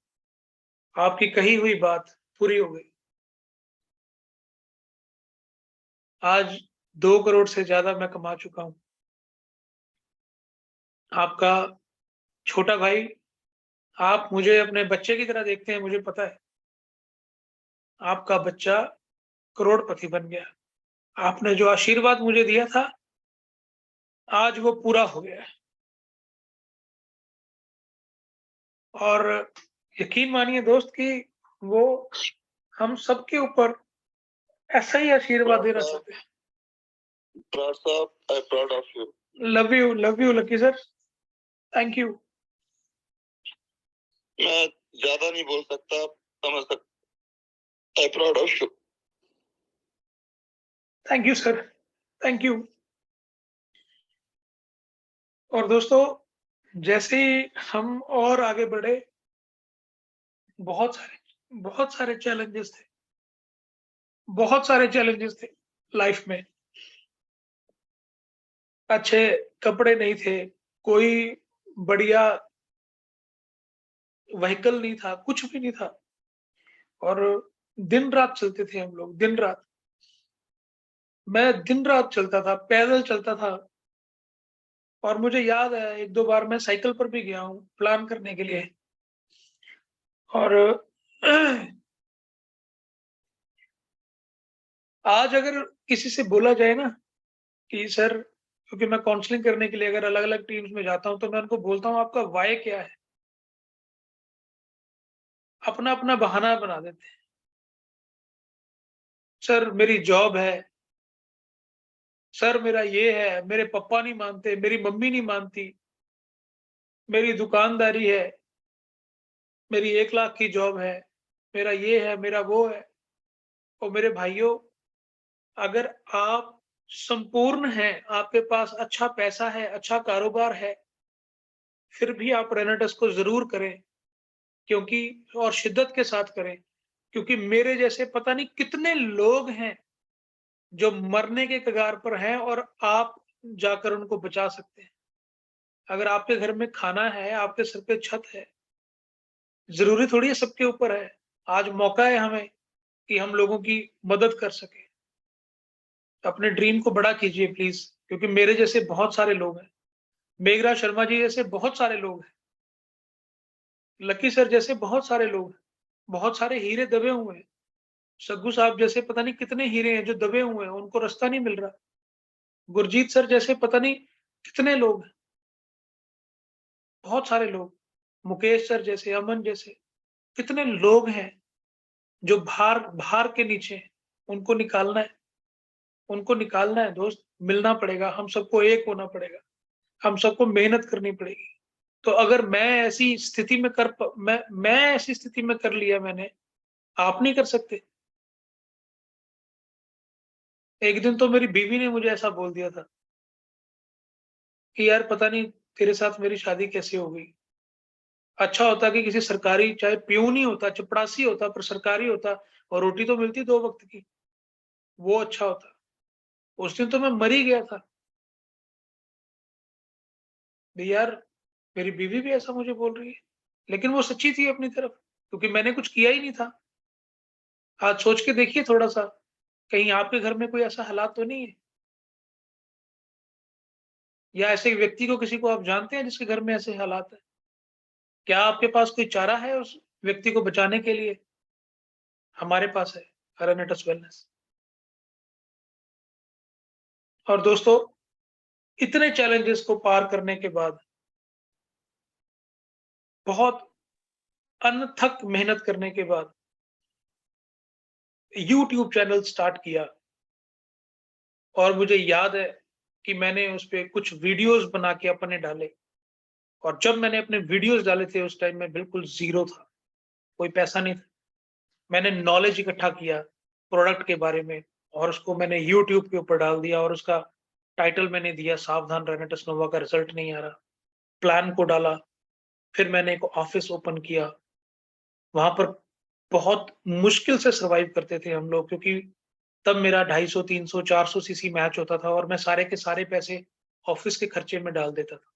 आपकी कही हुई बात पूरी हो गई। आज 2 करोड़ से ज्यादा मैं कमा चुका हूं। आपका छोटा भाई, आप मुझे अपने बच्चे की तरह देखते हैं, मुझे पता है। आपका बच्चा करोड़पति बन गया। आपने जो आशीर्वाद मुझे दिया था, आज वो पूरा हो गया है। और यकीन मानिए दोस्त कि वो हम सबके ऊपर ऐसा ही आशीर्वाद देना चाहते हैं। Proud sir, I'm proud of you. Love you lucky sir, thank you. मैं ज्यादा नहीं बोल सकता, समझ सकता। I'm proud of you. Thank you sir, thank you. और दोस्तों, जैसे ही हम और आगे बढ़े, बहुत सारे चैलेंजेस थे, बहुत सारे चैलेंजेस थे लाइफ में। अच्छे कपड़े नहीं थे, कोई बढ़िया व्हीकल नहीं था, कुछ भी नहीं था, और दिन रात चलते थे हम लोग, दिन रात। मैं दिन रात चलता था, पैदल चलता था। और मुझे याद है 1-2 बार मैं साइकिल पर भी गया हूँ प्लान करने के लिए। और आज अगर किसी से बोला जाए ना कि सर, क्योंकि मैं काउंसलिंग करने के लिए अगर अलग-अलग टीम्स में जाता हूँ, तो मैं उनको बोलता हूँ आपका व्हाय क्या है? अपना-अपना बहाना बना देते हैं। सर मेरी जॉब है, सर मेरा ये है, मेरे पापा नहीं मानते, मेरी मम्मी नहीं मानती, मेरी दुकानदारी है, मेरी 1 लाख की जॉब है, मेरा ये है, मेरा वो है। और मेरे भाइयों, अगर आप संपूर्ण हैं, आपके पास अच्छा पैसा है, अच्छा कारोबार है, फिर भी आप रेनेटस को ज़रूर करें, क्योंकि और शिद्दत के साथ करें, क्योंकि मेरे जैसे पता नहीं कितने लोग हैं जो मरने के कगार पर हैं, और आप जाकर उनको बचा सकते हैं। अगर आपके घर में खाना है, आपके सर पे छत है, ज़रूरी थोड़ी है सबके ऊपर है। आज मौका है हमें कि हम लोगों की मदद कर सकें। अपने ड्रीम को बड़ा कीजिए प्लीज़, क्योंकि मेरे जैसे बहुत सारे लोग हैं। मेघराज शर्मा जी जैसे बहुत सारे लोग हैं। लकी सर जैसे बहुत सारे लोग हैं। बहुत सारे हीरे दबे हुए हैं। सग्गू साहब जैसे पता नहीं कितने हीरे हैं जो दबे हुए हैं, उनको रास्ता नहीं मिल रहा। गुरजीत सर जैसे पता नहीं कितने लोग हैं, बहुत सारे लोग, मुकेश सर जैसे, अमन जैसे, कितने लोग हैं जो भार भार के नीचे हैं। उनको निकालना है, उनको निकालना है दोस्त, मिलना पड़ेगा, हम सबको एक होना पड़ेगा, हम सबको मेहनत करनी पड़ेगी। तो अगर मैं ऐसी स्थिति में मैं ऐसी स्थिति में कर लिया मैंने, आप नहीं कर सकते। एक दिन तो मेरी बीवी ने मुझे ऐसा बोल दिया था कि यार पता नहीं तेरे साथ मेरी शादी कैसे हो गई। अच्छा होता कि किसी सरकारी, चाहे प्यून ही होता, चपरासी होता, पर सरकारी होता और रोटी तो मिलती 2 वक़्त की, वो अच्छा होता। उस दिन तो मैं मर ही गया था। भी यार मेरी बीवी भी ऐसा मुझे बोल रही है, लेकिन वो सच्ची थी अपनी तरफ, क्योंकि मैंने कुछ किया ही नहीं था। आज सोच के देखिए थोड़ा-सा, कहीं आपके घर में कोई ऐसा हालात तो नहीं है? या ऐसे व्यक्ति को, किसी को आप जानते हैं जिसके घर में ऐसे हालात हैं? क्या आपके पास कोई चारा है उस व्यक्ति को बचाने के लिए? हमारे पास है, अरेनेटस वेलनेस। और दोस्तों, इतने चैलेंजेस को पार करने के बाद, बहुत अनथक मेहनत करने के बाद यूट्यूब चैनल स्टार्ट किया। और मुझे याद है कि मैंने उसपे कुछ वीडियोज़ बना के अपने डाले, और जब मैंने अपने वीडियोज़ डाले थे उस टाइम मैं बिल्कुल ज़ीरो था, कोई पैसा नहीं था। मैंने नॉलेज इकट्ठा किया प्रोडक्ट के बारे में, और उसको मैंने यूट्यूब के ऊपर डाल दिया, और उसका टाइटल मैंने दिया, सावधान रहना टेस्नोवा का रिज़ल्ट नहीं आ रहा। प्लान को डाला, फिर मैंने एक ऑफ़िस ओपन किया। वहाँ पर बहुत मुश्किल से सर्वाइव करते थे हम लोग, क्योंकि तब मेरा 250, 300, 400 सीसी मैच होता था, और मैं सारे के सारे पैसे ऑफ़िस के खर्चे में डाल देता था।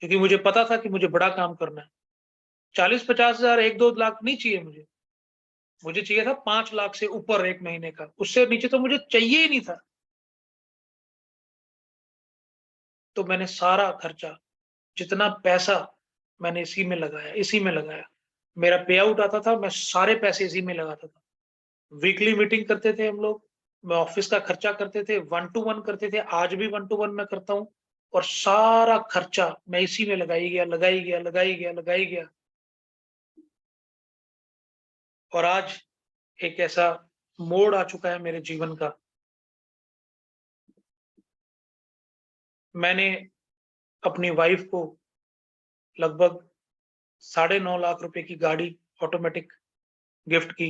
क्योंकि मुझे पता था कि मुझे बड़ा काम करना है। 40-50 हज़ार, 1-2 लाख नहीं चाहिए मुझे। मुझे चाहिए था 5 लाख से ऊपर 1 महीने का, उससे नीचे तो मुझे चाहिए ही नहीं था। तो मैंने सारा खर्चा, जितना पैसा मैंने इसी में लगाया, इसी में लगाया। मेरा पे आउट आता था, मैं सारे पैसे इसी में लगाता था। वीकली मीटिंग करते थे हम लोग, मैं ऑफ़िस का खर्चा करते थे, 1 टू 1 करते थे, आज भी 1 टू 1 मैं करता हूँ, और सारा खर्चा मैं इसी में लगाई गया, लगाई गया, लगाई गया, लगाई गया। और आज एक ऐसा मोड़ आ चुका है मेरे जीवन का, मैंने अपनी वाइफ़ को लगभग 9.5 लाख रुपए की गाड़ी ऑटोमेटिक गिफ्ट की।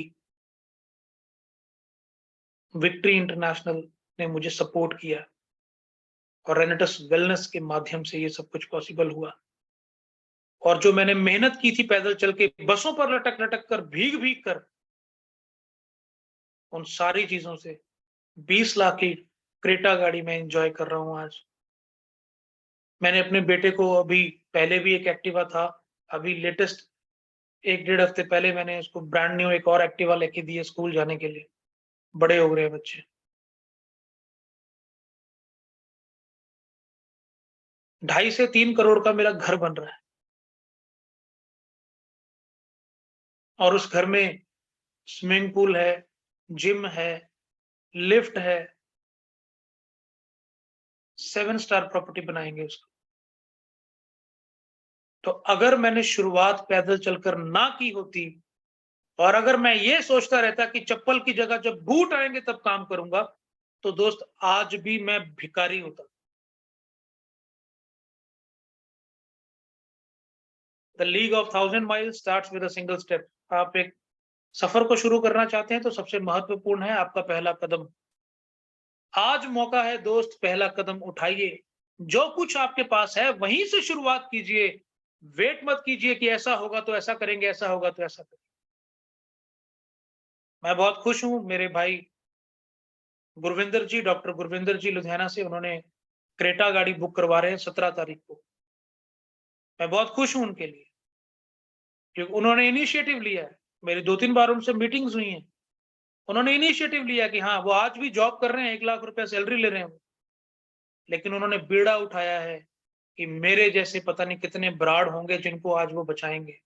विक्ट्री इंटरनेशनल ने मुझे सपोर्ट किया, और रेनेटस वेलनेस के माध्यम से ये सब कुछ पॉसिबल हुआ। और जो मैंने मेहनत की थी पैदल चल के, बसों पर लटक-लटक कर, भीग-भीग कर, उन सारी चीज़ों से 20 लाख की क्रेटा गाड़ी मैं एन्जॉय कर रहा हूँ आज। मैंने अपने बेटे को, अभी पहले भी एक एक्टिवा था, अभी लेटेस्ट 1 डेढ़ हफ्ते पहले मैंने उसको ब्रांड न्यू एक और एक्टिवा लेके दी है स्कूल जाने के लिए। बड़े हो गए हैं बच्चे। 2.5 से 3 करोड़ का मेरा घर बन रहा है, और उस घर में स्विमिंग पूल है, जिम है, लिफ्ट है, 7 स्टार प्रॉपर्टी बनाएँगे उसको। तो अगर मैंने शुरुआत पैदल चलकर ना की होती, और अगर मैं ये सोचता रहता कि चप्पल की जगह जब बूट आएँगे तब काम करूँगा, तो दोस्त आज भी मैं भिखारी होता। The league of 1000 miles starts with a single step. आप एक सफर को शुरू करना चाहते हैं तो सबसे महत्वपूर्ण है आपका पहला कदम। आज मौका है दोस्त, पहला कदम उठाइए। जो कुछ आपके पास है वहीं से शुरुआत कीजिए। वेट मत कीजिए कि ऐसा होगा तो ऐसा करेंगे, ऐसा होगा तो ऐसा करेंगे। मैं बहुत खुश हूँ, मेरे भाई गुरविंदर जी, डॉक्टर गुरविंदर जी लुधियाना से, उन्होंने क्रेटा गाड़ी बुक करवा रहे हैं 17 तारीख को। मैं बहुत खुश हूँ उनके लिए, क्योंकि उन्होंने इनिशिएटिव लिया है। मेरी 2-3 बार उनसे मीटिंग्स हुई हैं। उन्होंने इनिशिएटिव लिया कि हाँ, वो आज भी जॉब कर रहे हैं, 1 लाख रुपया सैलरी ले रहे हैं वो। लेकिन उन्होंने बीड़ा उठाया है कि मेरे जैसे पता नहीं कितने ब्राड होंगे जिनको आज वो बचाएँगे।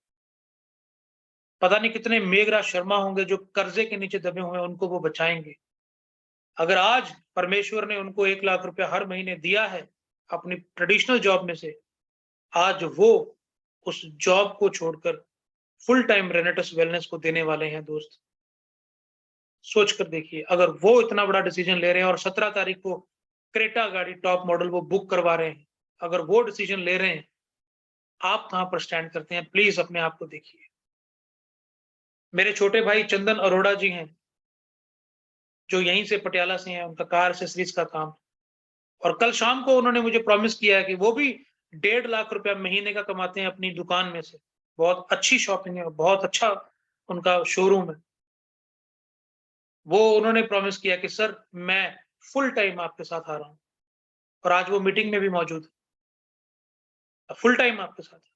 पता नहीं कितने मेघराज शर्मा होंगे जो कर्जे के नीचे दबे हुए हैं, उनको वो बचाएंगे। अगर आज परमेश्वर ने उनको 1 लाख रुपया हर महीने दिया है अपनी ट्रेडिशनल जॉब में से, आज वो उस जॉब को छोड़कर फुल टाइम रेनेटस वेलनेस को देने वाले हैं दोस्त। सोच कर देखिए, अगर वो इतना बड़ा डिसीजन ले रहे हैं और 17 तारीख को क्रेटा गाड़ी टॉप मॉडल वो बुक करवा रहे हैं, अगर वो डिसीजन ले रहे हैं, आप कहां पर स्टैंड करते हैं? प्लीज अपने आप को देखिए। मेरे छोटे भाई चंदन अरोड़ा जी हैं, जो यहीं से पटियाला से हैं, उनका कार एक्सेसरीज का काम, और कल शाम को उन्होंने मुझे प्रॉमिस किया है कि वो भी 1.5 लाख रुपया महीने का कमाते हैं अपनी दुकान में से। बहुत अच्छी शॉपिंग है, बहुत अच्छा उनका शोरूम है। वो उन्होंने प्रॉमिस किया कि सर मैं फुल टाइम आपके साथ आ रहा हूँ, और आज वो मीटिंग में भी मौजूद है, फुल टाइम आपके साथ है।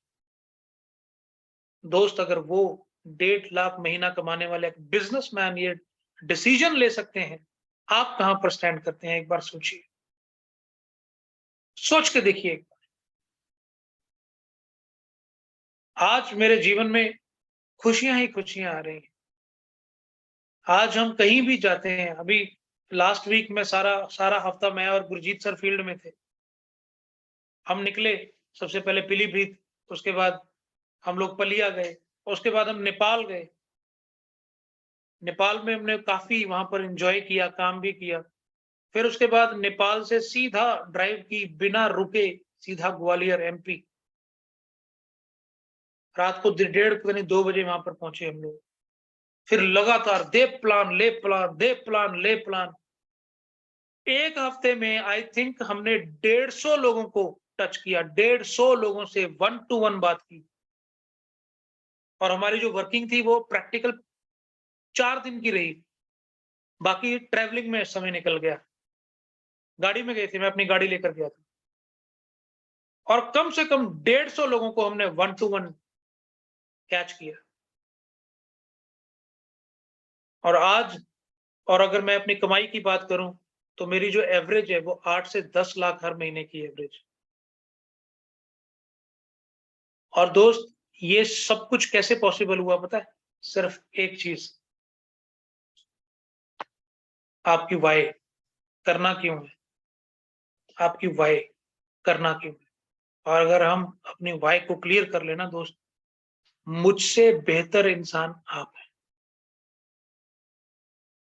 दोस्त, अगर वो 1.5 लाख महीना कमाने वाले एक बिजनेसमैन ये डिसीजन ले सकते हैं, आप कहां पर स्टैंड करते हैं? एक बार सोचिए, सोच के देखिए। आज मेरे जीवन में खुशियां ही खुशियां आ रही हैं। आज हम कहीं भी जाते हैं, अभी लास्ट वीक में सारा सारा हफ्ता मैं और गुरजीत सर फील्ड में थे। हम निकले सबसे पहले पीलीभीत, उसके बाद हम लोग पलिया गए, उसके बाद हम नेपाल गए। नेपाल में हमने काफी वहां पर एंजॉय किया, काम भी किया। फिर उसके बाद नेपाल से सीधा ड्राइव की बिना रुके, सीधा ग्वालियर एमपी। रात को 1:30 2 बजे वहां पर पहुंचे हम लोग। फिर लगातार दे प्लान ले प्लान, दे प्लान ले प्लान। एक हफ्ते में आई थिंक हमने 150 लोगों को टच किया, 150 लोगों से 1-to-1 बात की। और हमारी जो वर्किंग थी वो प्रैक्टिकल 4 दिन की रही, बाकी ट्रैवलिंग में समय निकल गया। गाड़ी में गए थे, मैं अपनी गाड़ी लेकर गया था, और कम से कम 150 लोगों को हमने 1-to-1 कैच किया। और आज, और अगर मैं अपनी कमाई की बात करूं, तो मेरी जो एवरेज है वो 8 से 10 लाख हर महीने की एवरेज। और दोस्त, ये सब कुछ कैसे पॉसिबल हुआ पता है? सिर्फ एक चीज, आपकी वाई करना क्यों है, आपकी वाई करना क्यों है। और अगर हम अपनी वाई को क्लियर कर लेना दोस्त, मुझसे बेहतर इंसान आप हैं,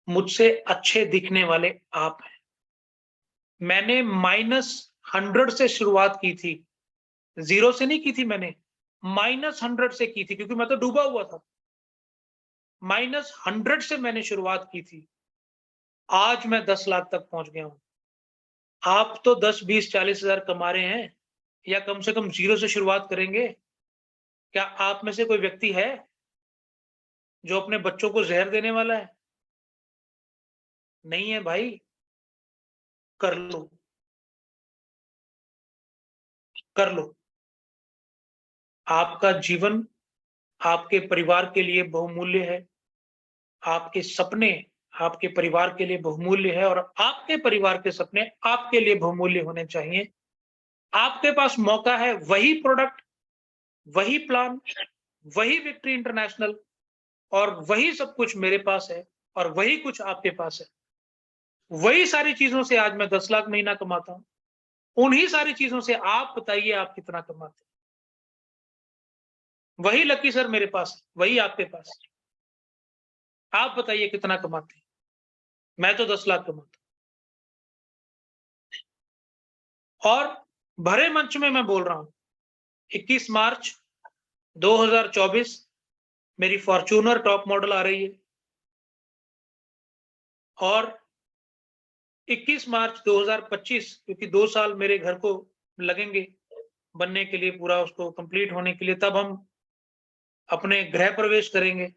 मुझसे अच्छे दिखने वाले आप हैं। मैंने -100 से शुरुआत की थी, 0 से नहीं की थी मैंने, -100 से की थी, क्योंकि मैं तो डूबा हुआ था। -100 से मैंने शुरुआत की थी, आज मैं 10 लाख तक पहुंच गया हूं। आप तो 10, 20, 40 हजार कमा रहे हैं, या कम से कम 0 से शुरुआत करेंगे। क्या आप में से कोई व्यक्ति है जो अपने बच्चों को जहर देने वाला है? नहीं है भाई। कर लो, कर लो। आपका जीवन आपके परिवार के लिए बहुमूल्य है, आपके सपने आपके परिवार के लिए बहुमूल्य है, और आपके परिवार के सपने आपके लिए बहुमूल्य होने चाहिए। आपके पास मौका है, वही प्रोडक्ट, वही प्लान, वही विक्ट्री इंटरनेशनल, और वही सब कुछ मेरे पास है, और वही कुछ आपके पास है। वही सारी चीजों से आज मैं 10 लाख महीना कमाता हूं। उन्हीं सारी चीजों से आप बताइए आप कितना कमाते हैं? वही लकी सर मेरे पास है, वही आपके पास है। आप बताइए कितना कमाते हैं? मैं तो 10 लाख कमाता हूं। और भरे मंच में मैं बोल रहा हूं, 21 मार्च 2024 मेरी फॉर्च्यूनर टॉप मॉडल आ रही है, और 21 मार्च 2025, क्योंकि 2 साल मेरे घर को लगेंगे बनने के लिए, पूरा उसको कंप्लीट होने के लिए, तब हम अपने गृह प्रवेश करेंगे।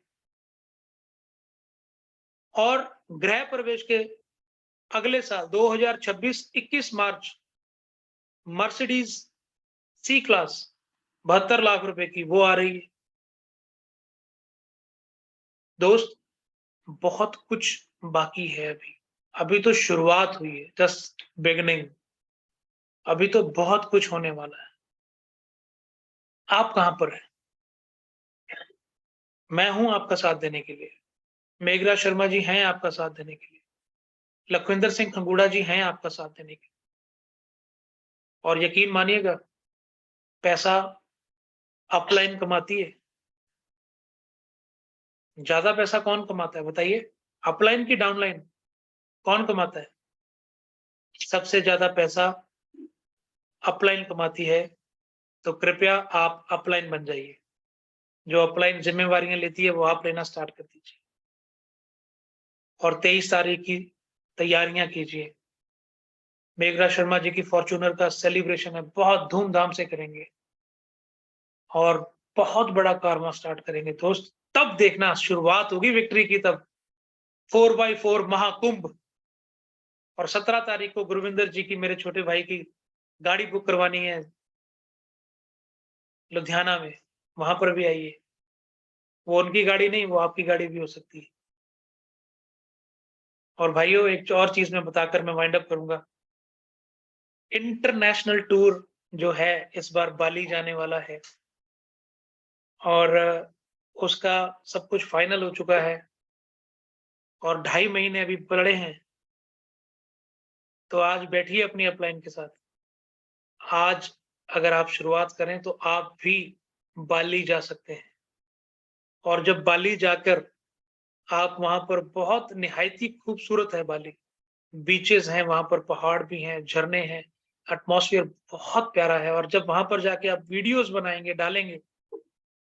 और गृह प्रवेश के अगले साल 2026 21 मार्च मर्सिडीज सी क्लास 72 लाख रुपए की वो आ रही है। दोस्त, बहुत कुछ बाकी है अभी, अभी तो शुरुआत हुई है, जस्ट बिगिनिंग। अभी तो बहुत कुछ होने वाला है। आप कहां पर हैं? मैं हूं आपका साथ देने के लिए। मेघराज शर्मा जी हैं आपका साथ देने के लिए। लखविंदर सिंह खंगूड़ा जी हैं आपका साथ देने के लिए। और यकीन मानिएगा, पैसा अपलाइन कमाती है। ज्यादा पैसा कौन कमाता है बताइए? अपलाइन की डाउनलाइन? कौन कमाता है? सबसे ज्यादा पैसा अपलाइन कमाती है। तो कृपया आप अपलाइन बन जाइए। जो अपलाइन जिम्मेवारियां लेती है वो आप लेना स्टार्ट कर दीजिए। और 23 तारीख की तैयारियां कीजिए। मेघराज शर्मा जी की फॉर्च्यूनर का सेलिब्रेशन है, बहुत धूमधाम से करेंगे और बहुत बड़ा कारवा स्टार्ट करेंगे दोस्त। तब देखना शुरुआत होगी विक्ट्री की, तब 4x4 महाकुंभ। और 17 तारीख को गुरविंदर जी की, मेरे छोटे भाई की गाड़ी बुक करवानी है लुधियाना में, वहां पर भी आइए। वो उनकी गाड़ी नहीं, वो आपकी गाड़ी भी हो सकती है। और भाइयों, एक और चीज मैं बताकर मैं वाइंड अप करूंगा। इंटरनेशनल टूर जो है इस बार बाली जाने वाला है और उसका सब कुछ फाइनल हो चुका है और 2.5 महीने अभी पड़े हैं। तो आज बैठिए अपनी अपलाइन के साथ। आज अगर आप शुरुआत करें तो आप भी बाली जा सकते हैं। और जब बाली जाकर आप वहां पर, बहुत निहायती खूबसूरत है बाली, बीचेस हैं वहां पर, पहाड़ भी हैं, झरने हैं, एटमॉस्फेयर बहुत प्यारा है। और जब वहां पर जाके आप वीडियोस बनाएंगे, डालेंगे,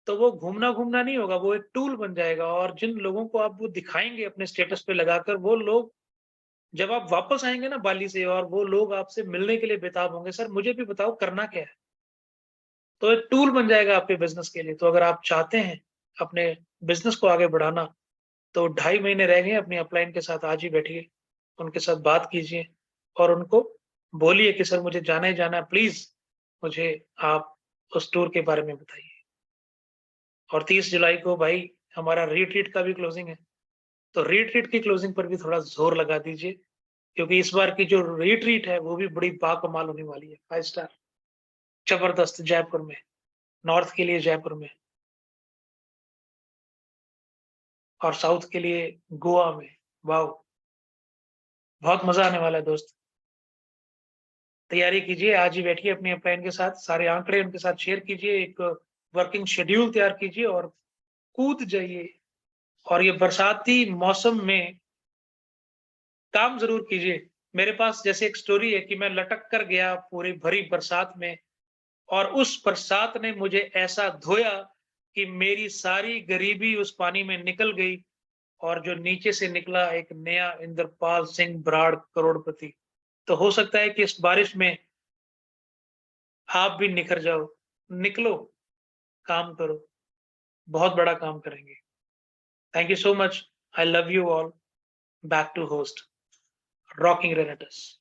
तो वो घूमना घूमना नहीं होगा, वो एक टूल बन जाएगा। और जिन लोगों को आप वो दिखाएंगे अपने स्टेटस पे लगाकर, वो लोग जब आप वापस आएंगे ना बाली से, और वो लोग आपसे मिलने के लिए बेताब होंगे, सर मुझे भी बताओ करना क्या है। तो एक टूल बन जाएगा आपके बिजनेस के लिए। तो अगर आप चाहते हैं अपने बिजनेस को आगे बढ़ाना, तो 2.5 महीने रह गए अपनी अपलाइन के साथ, आज ही बैठिए, उनके साथ बात कीजिए और उनको बोलिए कि सर मुझे जाना ही जाना है, प्लीज मुझे आप उस टूर के बारे में बताइए। और 30 जुलाई को भाई हमारा रिट्रीट का भी क्लोजिंग है। तो रिट्रीट की क्लोजिंग पर भी थोड़ा जोर लगा दीजिए, क्योंकि इस बार की जो रिट्रीट है वो भी बड़ी बाकमाल होने वाली है। 5 स्टार जबरदस्त जयपुर में, नॉर्थ के लिए जयपुर में, और साउथ के लिए गोवा में। वाह, बहुत मजा आने वाला है दोस्त। तैयारी कीजिए, आज ही बैठिए अपनी अपलाइन के साथ, सारे आंकड़े उनके साथ शेयर कीजिए, एक वर्किंग शेड्यूल तैयार कीजिए और कूद जाइए। और ये बरसाती मौसम में काम जरूर कीजिए। मेरे पास जैसे एक स्टोरी है कि मैं लटक कर गया पूरी भरी बरसात में, और उस बरसात ने मुझे ऐसा धोया कि मेरी सारी गरीबी उस पानी में निकल गई। और जो नीचे से निकला, एक नया इंद्रपाल सिंह बराड़ करोड़पति। तो हो सकता है कि इस बारिश में आप भी निखर जाओ। निकलो, काम करो, बहुत बड़ा काम करेंगे। Thank you so much. I love you all. Back to host rocking रेनेटस।